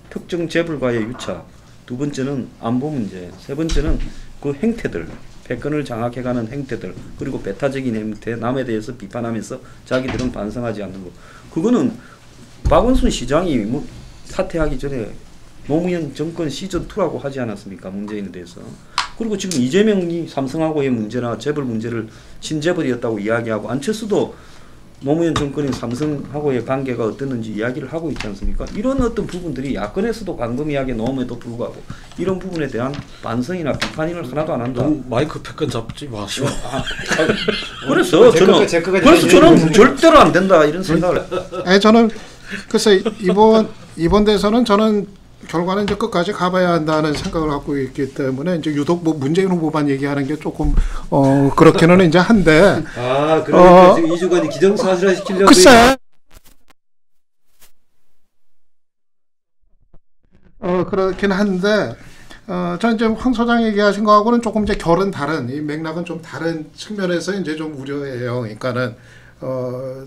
특정 재벌과의 유착 두 번째는 안보 문제 세 번째는 그 행태들 패권을 장악해가는 행태들 그리고 배타적인 행태 남에 대해서 비판하면서 자기들은 반성하지 않는 거 그거는 박원순 시장이 뭐 사퇴하기 전에 노무현 정권 시즌2라고 하지 않았습니까? 문재인에 대해서. 그리고 지금 이재명이 삼성하고의 문제나 재벌 문제를 신재벌이었다고 이야기하고 안철수도 노무현 정권이 삼성하고의 관계가 어땠는지 이야기를 하고 있지 않습니까? 이런 어떤 부분들이 야권에서도 광범위하게 나옴에도 불구하고 이런 부분에 대한 반성이나 비판을 하나도 안 한다. 마이크 패권 잡지 마시고. 그래서 저는 절대로 안 된다 이런 생각을. 아니 저는 글쎄 이번 대선은 저는 결과는 이제 끝까지 가봐야 한다는 생각을 갖고 있기 때문에 이제 유독 뭐 문재인 후보만 얘기하는 게 조금 그렇기는 이제 한데. 아 그러니까 지금 이주관이 기정사실화 시키려고. 글쎄. 그렇긴 한데. 저는 이제 황 소장 얘기하신 거하고는 조금 이제 결은 다른 이 맥락은 좀 다른 측면에서 이제 좀 우려해요. 그러니까는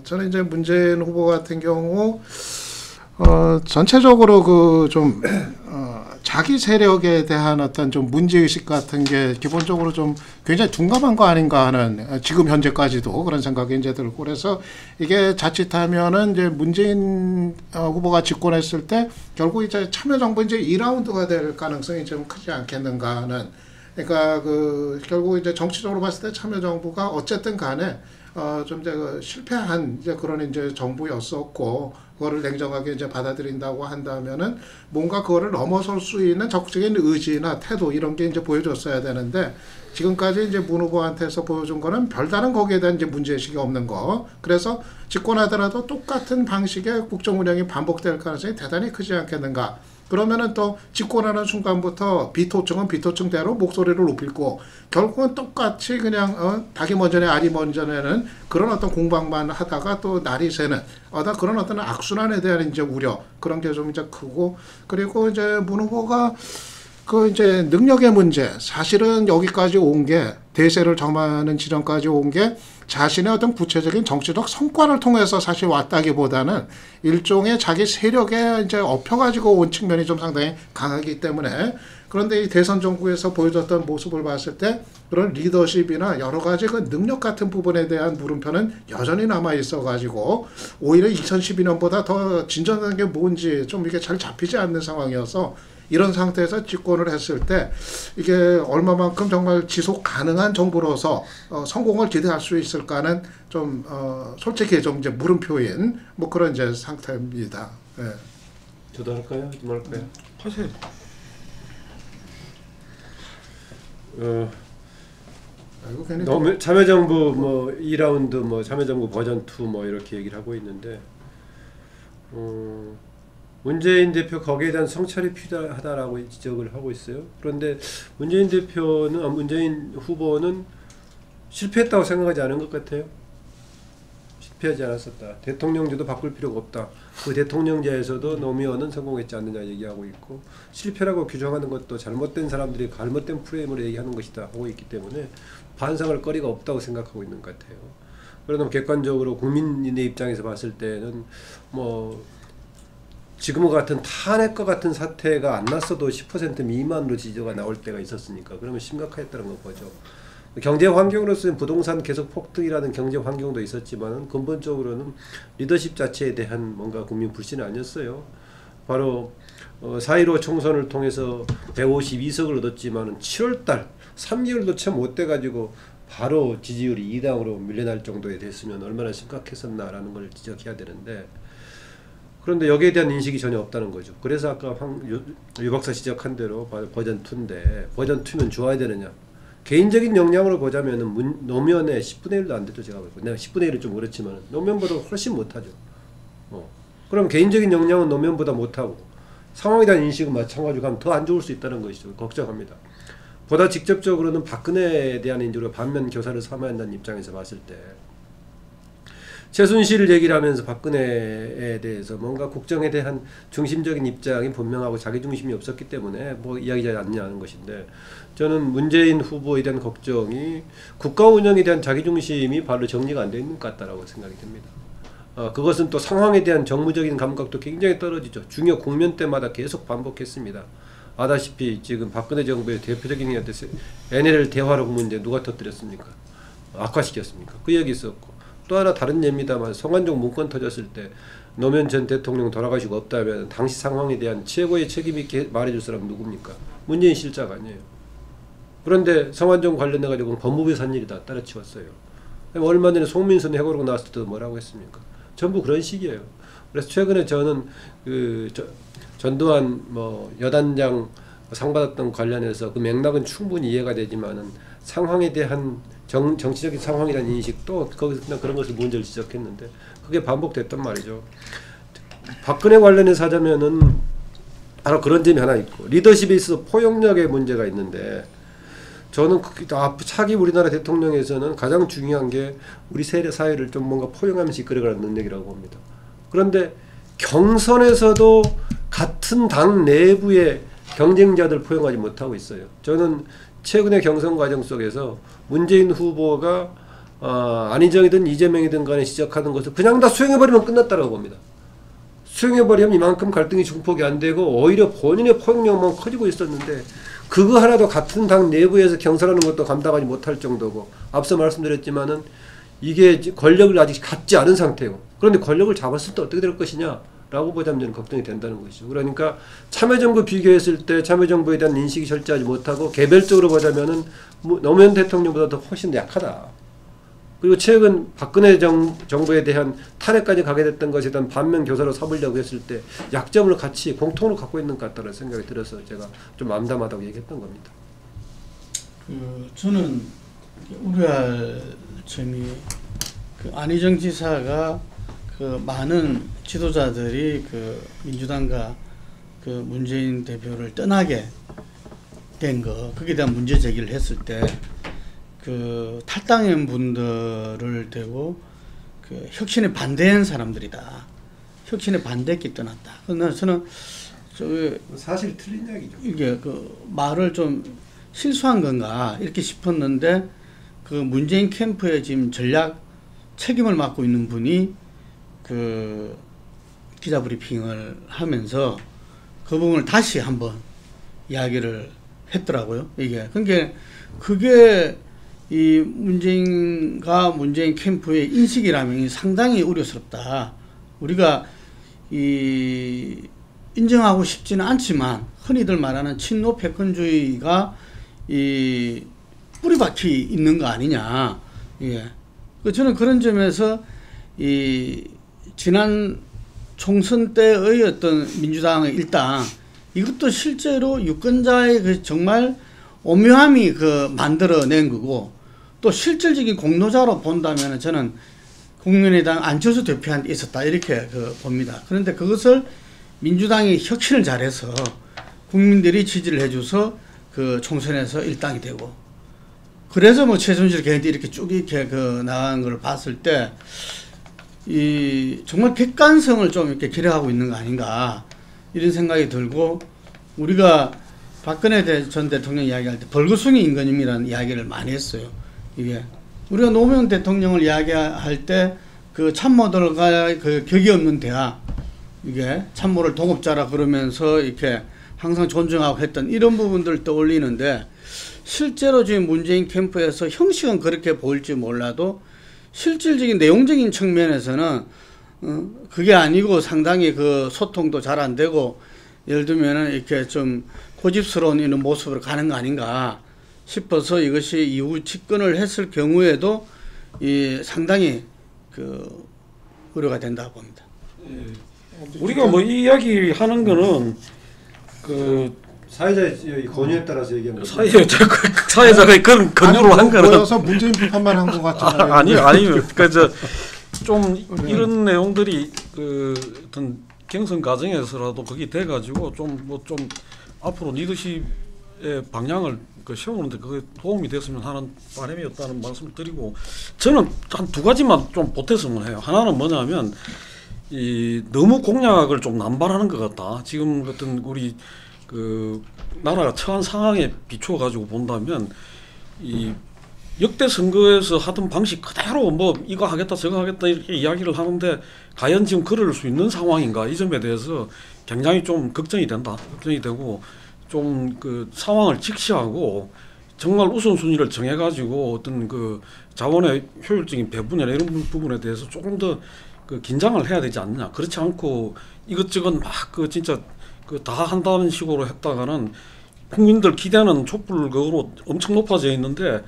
저는 이제 문재인 후보 같은 경우 전체적으로 그 좀 자기 세력에 대한 어떤 좀 문제의식 같은 게 기본적으로 좀 굉장히 둔감한 거 아닌가 하는 지금 현재까지도 그런 생각이 이제 들고 그래서 이게 자칫하면은 이제 문재인 후보가 집권했을 때 결국 이제 참여정부 이제 2라운드가 될 가능성이 좀 크지 않겠는가 하는 그러니까 그 결국 이제 정치적으로 봤을 때 참여정부가 어쨌든 간에 좀 이제 실패한 이제 그런 이제 정부였었고 그거를 냉정하게 이제 받아들인다고 한다면은 뭔가 그거를 넘어설 수 있는 적극적인 의지나 태도 이런 게 이제 보여줬어야 되는데 지금까지 이제 문 후보한테서 보여준 거는 별다른 거기에 대한 이제 문제의식이 없는 거. 그래서 집권하더라도 똑같은 방식의 국정 운영이 반복될 가능성이 대단히 크지 않겠는가. 그러면은 또 집권하는 순간부터 비토층은 비토층대로 목소리를 높이고 결국은 똑같이 그냥 닭이 먼저네 알이 먼저네는 그런 어떤 공방만 하다가 또 날이 새는 그런 어떤 악순환에 대한 이제 우려 그런 게 좀 이제 크고 그리고 이제 문 후보가 그 이제 능력의 문제 사실은 여기까지 온 게 대세를 점하는 지점까지 온 게 자신의 어떤 구체적인 정치적 성과를 통해서 사실 왔다기보다는 일종의 자기 세력에 이제 엎혀가지고 온 측면이 좀 상당히 강하기 때문에 그런데 이 대선 정부에서 보여줬던 모습을 봤을 때 그런 리더십이나 여러 가지 그 능력 같은 부분에 대한 물음표는 여전히 남아 있어가지고 오히려 2012년보다 더 진전된 게 뭔지 좀 이게 잘 잡히지 않는 상황이어서 이런 상태에서 집권을 했을 때 이게 얼마만큼 정말 지속 가능한 정부로서 성공을 기대할 수 있을까는 좀 솔직히 좀 이제 물음표인 뭐 그런 이제 상태입니다. 네. 저도 할까요? 좀 할까요? 하세요. 참여정부 뭐 2라운드 뭐 참여정부 버전 2 뭐 이렇게 얘기를 하고 있는데 문재인 대표 거기에 대한 성찰이 필요하다라고 지적을 하고 있어요. 그런데 문재인 후보는 실패했다고 생각하지 않은 것 같아요. 실패하지 않았었다. 대통령제도 바꿀 필요가 없다. 그 대통령제에서도 노무현은 성공했지 않느냐 얘기하고 있고 실패라고 규정하는 것도 잘못된 사람들이 잘못된 프레임으로 얘기하는 것이다 하고 있기 때문에 반성할 거리가 없다고 생각하고 있는 것 같아요. 그러나 객관적으로 국민의 입장에서 봤을 때는 뭐 지금 같은 탄핵과 같은 사태가 안 났어도 10% 미만으로 지지가 나올 때가 있었으니까 그러면 심각했다는 거 보죠. 경제 환경으로서는 부동산 계속 폭등이라는 경제 환경도 있었지만 근본적으로는 리더십 자체에 대한 뭔가 국민 불신 아니었어요. 바로 4.15 총선을 통해서 152석을 얻었지만 7월달 3개월도 채 못 돼가지고 바로 지지율이 2당으로 밀려날 정도에 됐으면 얼마나 심각했었나라는 걸 지적해야 되는데 그런데 여기에 대한 인식이 전혀 없다는 거죠. 그래서 아까 유 박사 지적한 대로 버전 2인데 버전 2면 좋아야 되느냐. 개인적인 역량으로 보자면 노무현의 10분의 1도 안 됐죠. 제가 보고 내가 10분의 1은 좀 그렇지만 노무현보다 훨씬 못하죠. 그럼 개인적인 역량은 노무현보다 못하고 상황에 대한 인식은 마찬가지로 하면 더 안 좋을 수 있다는 것이죠. 걱정합니다. 보다 직접적으로는 박근혜에 대한 인지로 반면 교사를 삼아야 한다는 입장에서 봤을 때 최순실 얘기를 하면서 박근혜에 대해서 뭔가 국정에 대한 중심적인 입장이 분명하고 자기중심이 없었기 때문에 뭐 이야기하지 않냐는 것인데 저는 문재인 후보에 대한 걱정이 국가 운영에 대한 자기중심이 바로 정리가 안 되어 있는 것 같다라고 생각이 듭니다. 그것은 또 상황에 대한 정무적인 감각도 굉장히 떨어지죠. 중요 국면 때마다 계속 반복했습니다. 아다시피 지금 박근혜 정부의 대표적인 NLL 대화록 문제 누가 터뜨렸습니까? 악화시켰습니까? 그 얘기 있었고 또 하나 다른 예입니다만 성완종 문건 터졌을 때 노무현 전 대통령 돌아가시고 없다면 당시 상황에 대한 최고의 책임 있게 말해줄 사람은 누굽니까? 문재인 실장 아니에요. 그런데 성완종 관련해가지고 법무부에서 한 일이다 때려치웠어요. 얼마 전에 송민선 해고로 나왔을 때도 뭐라고 했습니까? 전부 그런 식이에요. 그래서 최근에 저는 전두환 뭐 여단장 상 받았던 관련해서 그 맥락은 충분히 이해가 되지만은 상황에 대한 정치적인 상황이라는 인식도 거기서 그냥 그런 것을 문제를 지적했는데 그게 반복됐단 말이죠. 박근혜 관련해서 하자면은 바로 그런 점이 하나 있고 리더십에 있어서 포용력의 문제가 있는데 저는 차기 우리나라 대통령에서는 가장 중요한 게 우리 세대 사회를 좀 뭔가 포용하면서 이끌어가는 능력이라고 봅니다. 그런데 경선에서도 같은 당 내부의 경쟁자들 포용하지 못하고 있어요. 저는 최근의 경선 과정 속에서 문재인 후보가 안희정이든 이재명이든 간에 지적하는 것을 그냥 다 수용해버리면 끝났다고 봅니다. 수용해버리면 이만큼 갈등이 중폭이 안 되고 오히려 본인의 포용력만 커지고 있었는데 그거 하나도 같은 당 내부에서 경선하는 것도 감당하지 못할 정도고 앞서 말씀드렸지만은 이게 권력을 아직 갖지 않은 상태고 그런데 권력을 잡았을 때 어떻게 될 것이냐 라고 보자면 저는 걱정이 된다는 것이죠. 그러니까 참여정부 비교했을 때 참여정부에 대한 인식이 절제하지 못하고 개별적으로 보자면은 노무현 대통령보다 더 훨씬 약하다. 그리고 최근 박근혜 정부에 대한 탄핵까지 가게 됐던 것에 대한 반면 교사로 삼으려고 했을 때 약점을 같이 공통으로 갖고 있는 것 같다는 생각이 들어서 제가 좀 암담하다고 얘기했던 겁니다. 저는 우려할 점이 그 안희정 지사가 그 많은 지도자들이 그 민주당과 그 문재인 대표를 떠나게 된 거, 거기에 대한 문제 제기를 했을 때 그 탈당한 분들을 대고 그 혁신에 반대한 사람들이다. 혁신에 반대했기 떠났다. 그러나 저는 사실 틀린 이야기죠. 이게 그 말을 좀 실수한 건가 이렇게 싶었는데 그 문재인 캠프의 지금 전략 책임을 맡고 있는 분이 그 기자 브리핑을 하면서 그 부분을 다시 한번 이야기를 했더라고요. 이게 그러니까 그게 이 문재인과 문재인 캠프의 인식이라면 상당히 우려스럽다. 우리가 이 인정하고 싶지는 않지만 흔히들 말하는 친노 패권주의가 이 뿌리박히 있는 거 아니냐. 예. 저는 그런 점에서 이 지난 총선 때의 어떤 민주당의 일당 이것도 실제로 유권자의 그 정말 오묘함이 그 만들어낸 거고 또 실질적인 공로자로 본다면 저는 국민의당 안철수 대표한테 있었다 이렇게 그 봅니다. 그런데 그것을 민주당이 혁신을 잘해서 국민들이 지지를 해줘서 그 총선에서 일당이 되고 그래서 뭐 최순실 걔한테 이렇게 쭉 이렇게 그 나간 걸 봤을 때 이 정말 객관성을 좀 이렇게 기려하고 있는 거 아닌가 이런 생각이 들고 우리가 박근혜 전 대통령 이야기할 때 벌거숭이 임금님이라는 이야기를 많이 했어요. 이게 우리가 노무현 대통령을 이야기할 때 그 참모들과 그 격이 없는 대화 이게 참모를 동업자라 그러면서 이렇게 항상 존중하고 했던 이런 부분들을 떠올리는데 실제로 지금 문재인 캠프에서 형식은 그렇게 보일지 몰라도 실질적인 내용적인 측면에서는 그게 아니고 상당히 그 소통도 잘 안 되고 예를 들면은 이렇게 좀 고집스러운 이런 모습으로 가는 거 아닌가 싶어서 이것이 이후 집권을 했을 경우에도 이 상당히 그 우려가 된다고 봅니다. 우리가 뭐 이 이야기 하는 거는 그 사회자의 권유에 따라서 얘기하는 사회자가 그런 권유로 한 거는 모여서 문재인 비판만 한 것 같잖아요. 아니요. 그러니까 좀 이런 내용들이 그 어떤 경선 과정에서라도 거기 돼가지고 좀 앞으로 리더십의 방향을 그 세우는데 그게 도움이 됐으면 하는 바람이었다는 말씀을 드리고 저는 한 두 가지만 좀 보탰으면 해요. 하나는 뭐냐면 이 너무 공약을 좀 남발하는 것 같다. 지금 어떤 우리 그 나라가 처한 상황에 비추어 가지고 본다면 이 역대 선거에서 하던 방식 그대로 뭐 이거 하겠다 저거 하겠다 이렇게 이야기를 하는데 과연 지금 그럴 수 있는 상황인가 이 점에 대해서 굉장히 좀 걱정이 되고 좀 그 상황을 직시하고 정말 우선순위를 정해가지고 어떤 그 자원의 효율적인 배분이나 이런 부분에 대해서 조금 더 그 긴장을 해야 되지 않느냐. 그렇지 않고 이것저것 막 그 진짜 그 다 한다는 식으로 했다가는 국민들 기대는 촛불으로 엄청 높아져 있는데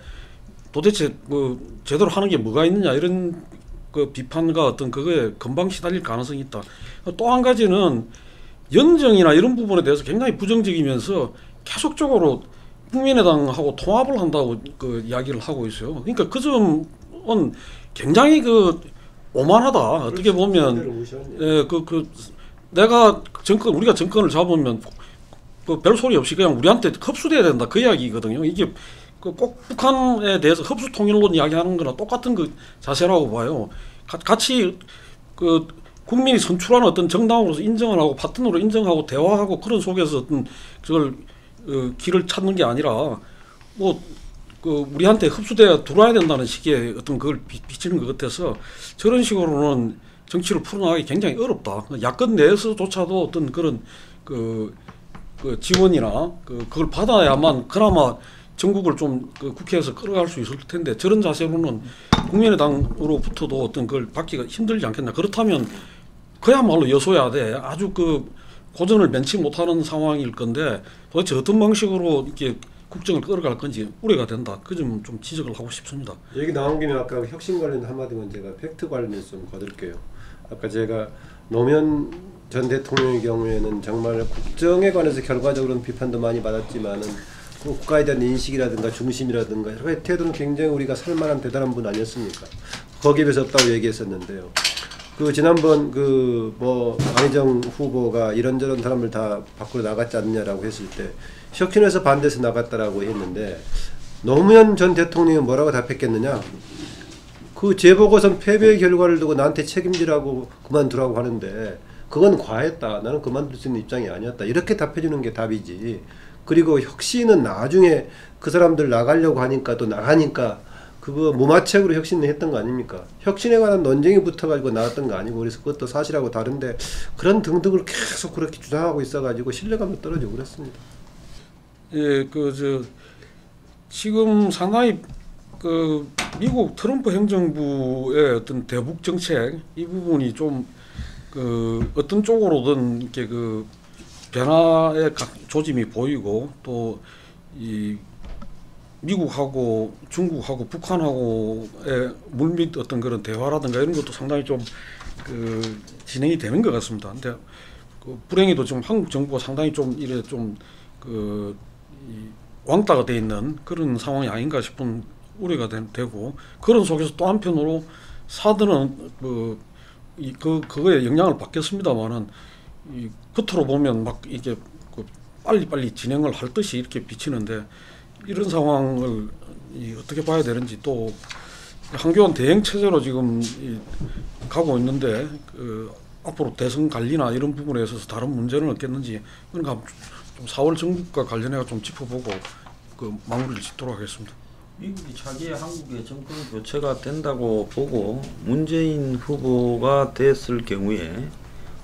도대체 뭐 제대로 하는 게 뭐가 있느냐 이런 그 비판과 어떤 그거에 금방 시달릴 가능성이 있다. 또 한 가지는 연정이나 이런 부분에 대해서 굉장히 부정적이면서 계속적으로 국민의당하고 통합을 한다고 그 이야기를 하고 있어요. 그러니까 그 점은 굉장히 그 오만하다. 어떻게 보면 내가 우리가 정권을 잡으면 그 별 소리 없이 그냥 우리한테 흡수돼야 된다 그 이야기거든요. 이게 꼭 북한에 대해서 흡수 통일론 이야기하는 거나 똑같은 그 자세라고 봐요. 같이 그 국민이 선출하는 어떤 정당으로서 인정을 하고 파트너로 인정하고 대화하고 그런 속에서 어떤 그걸 길을 찾는 게 아니라 뭐 그 우리한테 흡수돼 들어와야 된다는 식의 어떤 그걸 비치는 것 같아서 저런 식으로는 정치를 풀어나가기 굉장히 어렵다. 야권 내에서조차도 어떤 그런 그 지원이나 그걸 받아야만 그나마 전국을 좀 그 국회에서 끌어갈 수 있을 텐데 저런 자세로는 국민의당으로부터도 어떤 걸 받기가 힘들지 않겠나. 그렇다면 그야말로 여소야대 아주 그 고전을 면치 못하는 상황일 건데 도대체 어떤 방식으로 이렇게 국정을 끌어갈 건지 우려가 된다. 그 점 좀 지적을 하고 싶습니다. 얘기 나온 김에 아까 혁신 관련 한마디만 제가 팩트 관련해서 좀 거둘게요. 아까 제가 노무현 전 대통령의 경우에는 정말 국정에 관해서 결과적으로는 비판도 많이 받았지만은 그 국가에 대한 인식이라든가 중심이라든가 여러 가지 태도는 굉장히 우리가 살만한 대단한 분 아니었습니까? 거기에 비해서 없다고 얘기했었는데요. 그 지난번 그 뭐 안희정 후보가 이런저런 사람을 다 밖으로 나갔지 않느냐라고 했을 때 혁신에서 반대해서 나갔다라고 했는데 노무현 전 대통령이 뭐라고 답했겠느냐? 그 재보궐선 패배의 결과를 두고 나한테 책임지라고 그만두라고 하는데 그건 과했다. 나는 그만둘 수 있는 입장이 아니었다. 이렇게 답해주는 게 답이지. 그리고 혁신은 나중에 그 사람들 나가려고 하니까 또 나가니까 그거 무마책으로 혁신을 했던 거 아닙니까? 혁신에 관한 논쟁이 붙어가지고 나왔던 거 아니고 그래서 그것도 사실하고 다른데 그런 등등을 계속 그렇게 주장하고 있어가지고 신뢰감도 떨어지고 그랬습니다. 예, 지금 상당히 그 미국 트럼프 행정부의 어떤 대북 정책 이 부분이 좀 그 어떤 쪽으로든 이렇게 그 변화의 조짐이 보이고 또 이 미국하고 중국하고 북한하고의 물밑 어떤 그런 대화라든가 이런 것도 상당히 좀 그 진행이 되는 것 같습니다. 근데 그 불행히도 지금 한국 정부가 상당히 좀 이래 좀 그 왕따가 돼 있는 그런 상황이 아닌가 싶은 우려가 되고 그런 속에서 또 한편으로 사드는 그거에 영향을 받겠습니다만은 이 겉으로 보면 막 이게 그 빨리빨리 진행을 할 듯이 이렇게 비치는데 이런 상황을 어떻게 봐야 되는지 또 한교안 대행 체제로 지금 가고 있는데 앞으로 대선 관리나 이런 부분에 있어서 다른 문제는 없겠는지 그러니까 좀 4월 정국과 관련해서 좀 짚어보고 그 마무리를 짓도록 하겠습니다. 미국이 차기에 한국의 정권 교체가 된다고 보고 문재인 후보가 됐을 경우에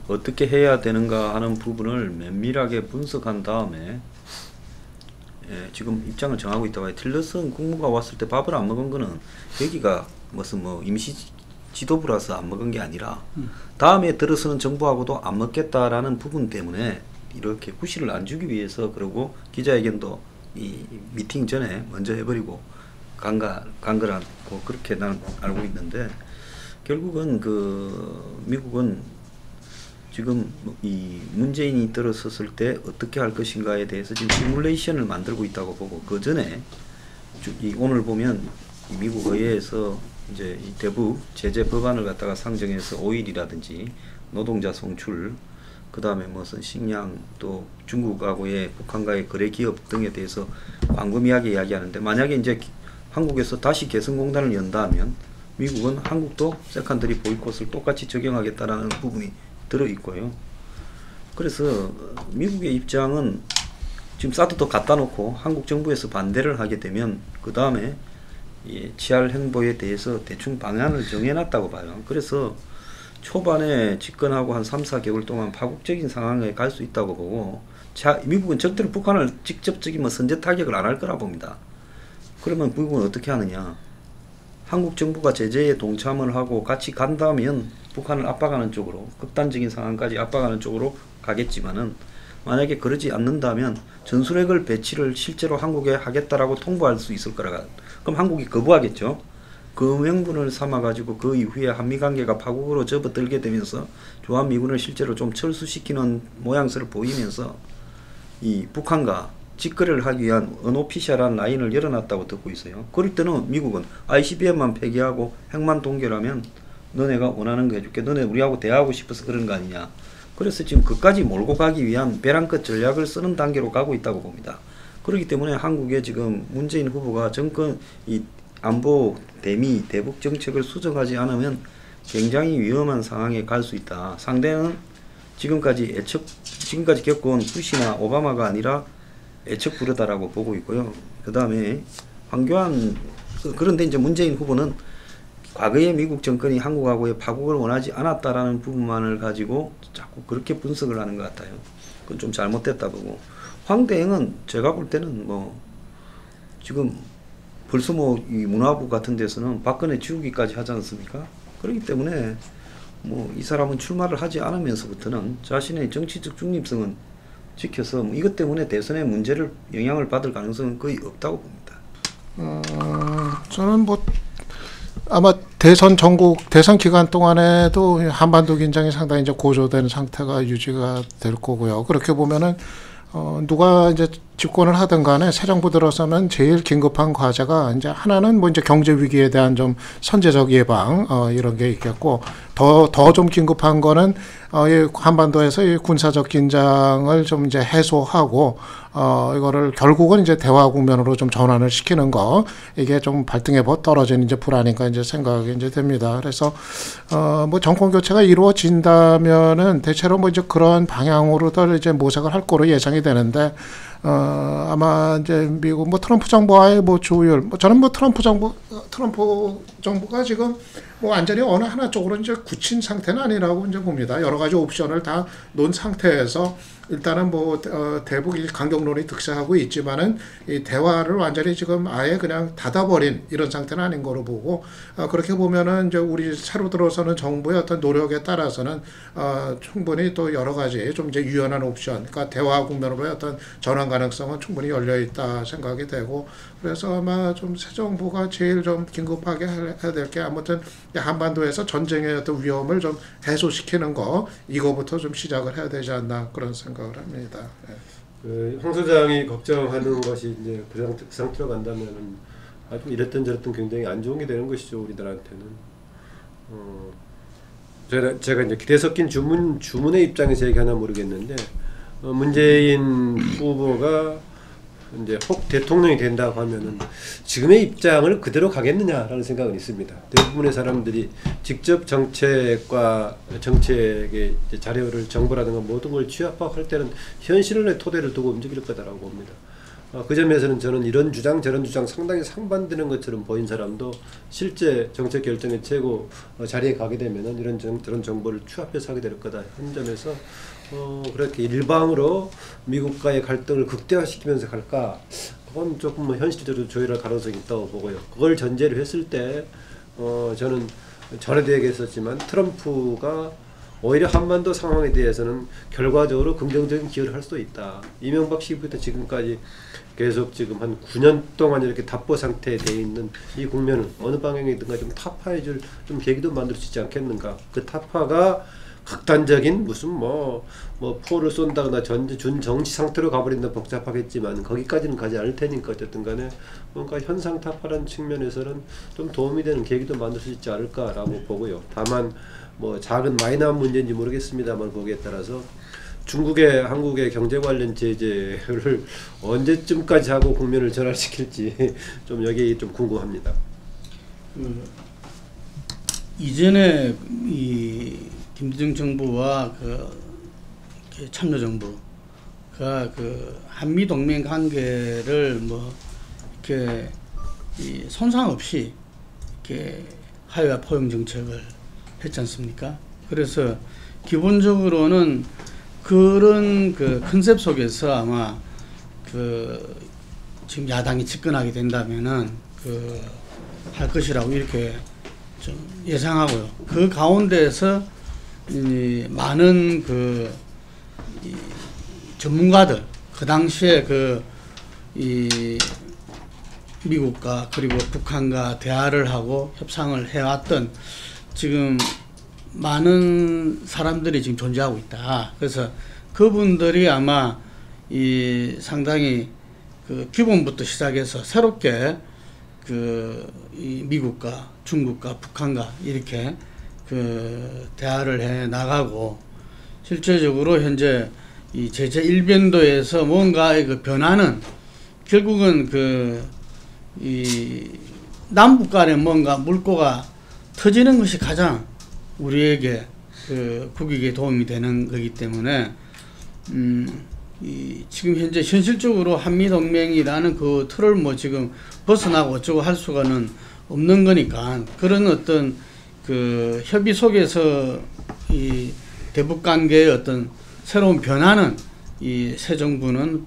어떻게 해야 되는가 하는 부분을 면밀하게 분석한 다음에 지금 입장을 정하고 있다고 해요. 틸러슨 국무가 왔을 때 밥을 안 먹은 거는 여기가 무슨 뭐 임시 지도부라서 안 먹은 게 아니라 다음에 들어서는 정부하고도 안 먹겠다라는 부분 때문에 이렇게 구실을 안 주기 위해서 그러고 기자회견도 이 미팅 전에 먼저 해버리고 간 거라고 그렇게 난 알고 있는데 결국은 그 미국은 지금 이 문재인이 들어섰을 때 어떻게 할 것인가에 대해서 지금 시뮬레이션을 만들고 있다고 보고 그 전에 오늘 보면 이 미국 의회에서 이제 이 대북 제재 법안을 갖다가 상정해서 오일이라든지 노동자 송출 그 다음에 무슨 식량 또 중국하고의 북한과의 거래 기업 등에 대해서 광범위하게 이야기하는데 만약에 이제 한국에서 다시 개성공단을 연다면 미국은 한국도 세컨더리 보이콧을 똑같이 적용하겠다라는 부분이 들어있고요. 그래서 미국의 입장은 지금 사드도 갖다 놓고 한국 정부에서 반대를 하게 되면 그 다음에 취할 행보에 대해서 대충 방안을 정해놨다고 봐요. 그래서 초반에 집권하고 한 3, 4개월 동안 파국적인 상황에 갈 수 있다고 보고 미국은 절대로 북한을 직접적인 뭐 선제 타격을 안 할 거라 봅니다. 그러면 미국은 어떻게 하느냐. 한국 정부가 제재에 동참을 하고 같이 간다면 북한을 압박하는 쪽으로 극단적인 상황까지 압박하는 쪽으로 가겠지만은 만약에 그러지 않는다면 전술핵을 배치를 실제로 한국에 하겠다라고 통보할 수 있을 거라. 그럼 한국이 거부하겠죠. 그 명분을 삼아가지고 그 이후에 한미관계가 파국으로 접어들게 되면서 주한미군을 실제로 좀 철수시키는 모양새를 보이면서 이 북한과 직거래를 하기 위한 언오피셜한 라인을 열어놨다고 듣고 있어요. 그럴 때는 미국은 ICBM만 폐기하고 핵만 동결하면 너네가 원하는 거 해줄게. 너네 우리하고 대화하고 싶어서 그런 거 아니냐. 그래서 지금 그까지 몰고 가기 위한 벼랑끝 전략을 쓰는 단계로 가고 있다고 봅니다. 그렇기 때문에 한국의 지금 문재인 후보가 정권 이 안보 대미 대북 정책을 수정하지 않으면 굉장히 위험한 상황에 갈 수 있다. 상대는 지금까지 겪어온 부시나 오바마가 아니라 애척 부르다라고 보고 있고요. 그 다음에 황교안 그런데 이제 문재인 후보는 과거에 미국 정권이 한국하고의 파국을 원하지 않았다라는 부분만을 가지고 자꾸 그렇게 분석을 하는 것 같아요. 그건 좀 잘못됐다 보고 황대행은 제가 볼 때는 뭐 지금 벌써 뭐 이 문화부 같은 데서는 박근혜 지우기까지 하지 않습니까? 그렇기 때문에 뭐 이 사람은 출마를 하지 않으면서부터는 자신의 정치적 중립성은 지켜서 뭐 이것 때문에 대선의 문제를 영향을 받을 가능성은 거의 없다고 봅니다. 저는 뭐 아마 전국 대선 기간 동안에도 한반도 긴장이 상당히 이제 고조된 상태가 유지가 될 거고요. 그렇게 보면은 누가 이제 집권을 하든 간에 새 정부 들어서면 제일 긴급한 과제가 이제 하나는 뭐 이제 경제 위기에 대한 좀 선제적 예방 이런 게 있겠고 더 좀 긴급한 거는 이 한반도에서 이 군사적 긴장을 좀 이제 해소하고 이거를 결국은 이제 대화 국면으로 좀 전환을 시키는 거 이게 좀 발등에 떨어진 이제 불안인가 이제 생각이 이제 됩니다. 그래서 뭐 정권 교체가 이루어진다면은 대체로 뭐 이제 그런 방향으로들 이제 모색을 할 거로 예상이 되는데 아마 이제 미국 뭐 트럼프 정부와의 뭐 조율, 뭐 저는 뭐 트럼프 정부가 지금 뭐 완전히 어느 하나 쪽으로 이제 굳힌 상태는 아니라고 이제 봅니다. 여러 가지 옵션을 다 놓은 상태에서 일단은 뭐 대북 강경론이 득세하고 있지만은 이 대화를 완전히 지금 아예 그냥 닫아버린 이런 상태는 아닌 거로 보고 그렇게 보면은 이제 우리 새로 들어서는 정부의 어떤 노력에 따라서는 충분히 또 여러 가지 좀 이제 유연한 옵션, 그러니까 대화 국면으로의 어떤 전환 가능성은 충분히 열려 있다 생각이 되고 그래서 아마 좀 새 정부가 제일 좀 긴급하게 해야 될 게 아무튼 한반도에서 전쟁의 어떤 위험을 좀 해소시키는 거 이거부터 좀 시작을 해야 되지 않나 그런 생각을 합니다. 네. 황 소장이 걱정하는 것이 이제 그 상태로 간다면은 아주 이랬던 저랬던 굉장히 안 좋은 게 되는 것이죠 우리들한테는. 제가 이제 기대 섞인 주문의 입장에서 얘기하나 모르겠는데 문재인 후보가 이제 혹 대통령이 된다고 하면은 지금의 입장을 그대로 가겠느냐라는 생각은 있습니다. 대부분의 사람들이 직접 정책과 정책의 자료를 정보라든가 모든 걸 취합할 때는 현실의 토대를 두고 움직일 거다라고 봅니다. 그 점에서는 저는 이런 주장 저런 주장 상당히 상반되는 것처럼 보인 사람도 실제 정책 결정의 최고 자리에 가게 되면은 이런 저런 정보를 취합해서 하게 될 거다. 한 점에서 그렇게 일방으로 미국과의 갈등을 극대화시키면서 갈까? 그건 조금 뭐 현실적으로 조율할 가능성이 있다고 보고요. 그걸 전제로 했을 때 저는 전에도 얘기했었지만 트럼프가 오히려 한반도 상황에 대해서는 결과적으로 긍정적인 기여를 할 수도 있다. 이명박 시기부터 지금까지 계속 지금 한 9년 동안 이렇게 답보 상태에 돼 있는 이 국면은 어느 방향이든가 좀 타파해줄 좀 계기도 만들 수 있지 않겠는가. 그 타파가 극단적인 무슨 뭐 포를 쏜다거나 준 정치 상태로 가버린다 복잡하겠지만 거기까지는 가지 않을 테니까 어쨌든 간에 뭔가 현상 타파라는 측면에서는 좀 도움이 되는 계기도 만들 수 있지 않을까라고 보고요. 다만 뭐 작은 마이너한 문제인지 모르겠습니다만 거기에 따라서 중국의 한국의 경제 관련 제재를 언제쯤까지 하고 국면을 전환시킬지 좀 여기 좀 궁금합니다. 이전에 이 김대중 정부와 그 참여정부가 그 한미 동맹 관계를 뭐 이렇게 손상 없이 이렇게 하회와 포용 정책을 했지 않습니까? 그래서 기본적으로는 그런 그 컨셉 속에서 아마 그 지금 야당이 집권하게 된다면은 그 할 것이라고 이렇게 좀 예상하고요. 그 가운데서 많은 그 전문가들 그 당시에 이 미국과 그리고 북한과 대화를 하고 협상을 해왔던 지금 많은 사람들이 지금 존재하고 있다. 그래서 그분들이 아마 상당히 그 기본부터 시작해서 새롭게 이 미국과 중국과 북한과 이렇게 대화를 해 나가고 실제적으로 현재 이 제재 일변도에서 뭔가 그 변화는 결국은 이 남북 간에 뭔가 물꼬가 터지는 것이 가장 우리에게 국익에 도움이 되는 거기 때문에 지금 현재 현실적으로 한미동맹이라는 그 틀을 뭐 지금 벗어나고 어쩌고 할 수가는 없는 거니까 그런 어떤 그 협의 속에서 이 대북 관계의 어떤 새로운 변화는 이 새 정부는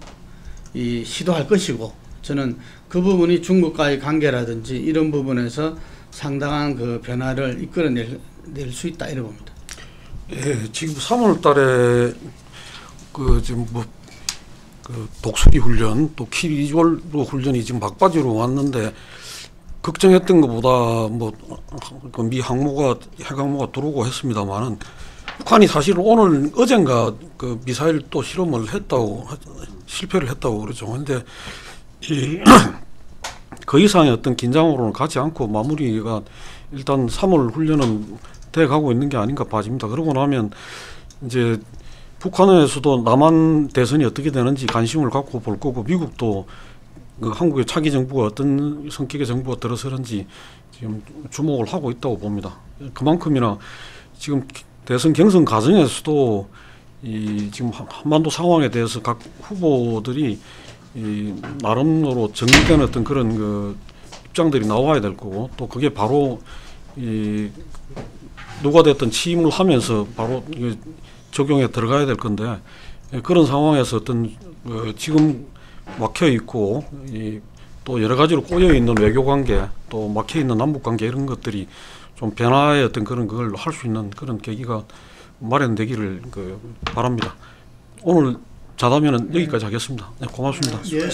이 시도할 것이고 저는 그 부분이 중국과의 관계라든지 이런 부분에서 상당한 그 변화를 이끌어낼 수 있다 이렇게 봅니다. 예, 지금 3월달에 그 지금 뭐 그 독수리 훈련 또 키비주얼로 훈련이 지금 막바지로 왔는데 걱정했던 것보다 뭐 그 미 항모가 핵항모가 들어오고 했습니다만은 북한이 사실 오늘 어젠가 그 미사일 또 실험을 했다고 실패를 했다고 그러죠. 근데 그 이상의 어떤 긴장으로는 가지 않고 마무리가 일단 3월 훈련은 돼 가고 있는 게 아닌가 봐집니다. 그러고 나면 이제 북한에서도 남한 대선이 어떻게 되는지 관심을 갖고 볼 거고 미국도 그 한국의 차기 정부가 어떤 성격의 정부가 들어서는지 지금 주목을 하고 있다고 봅니다. 그만큼이나 지금 대선 경선 과정에서도 이 지금 한반도 상황에 대해서 각 후보들이 이 나름대로 정리된 어떤 그런 그 입장들이 나와야 될 거고 또 그게 바로 이 누가 됐든 취임을 하면서 바로 적용에 들어가야 될 건데 그런 상황에서 어떤 지금 막혀 있고 또 여러 가지로 꼬여 있는 외교 관계 또 막혀 있는 남북 관계 이런 것들이 좀 변화의 어떤 그런 걸 할 수 있는 그런 계기가 마련되기를 바랍니다. 오늘 자담회는 여기까지 하겠습니다. 네, 고맙습니다. 예.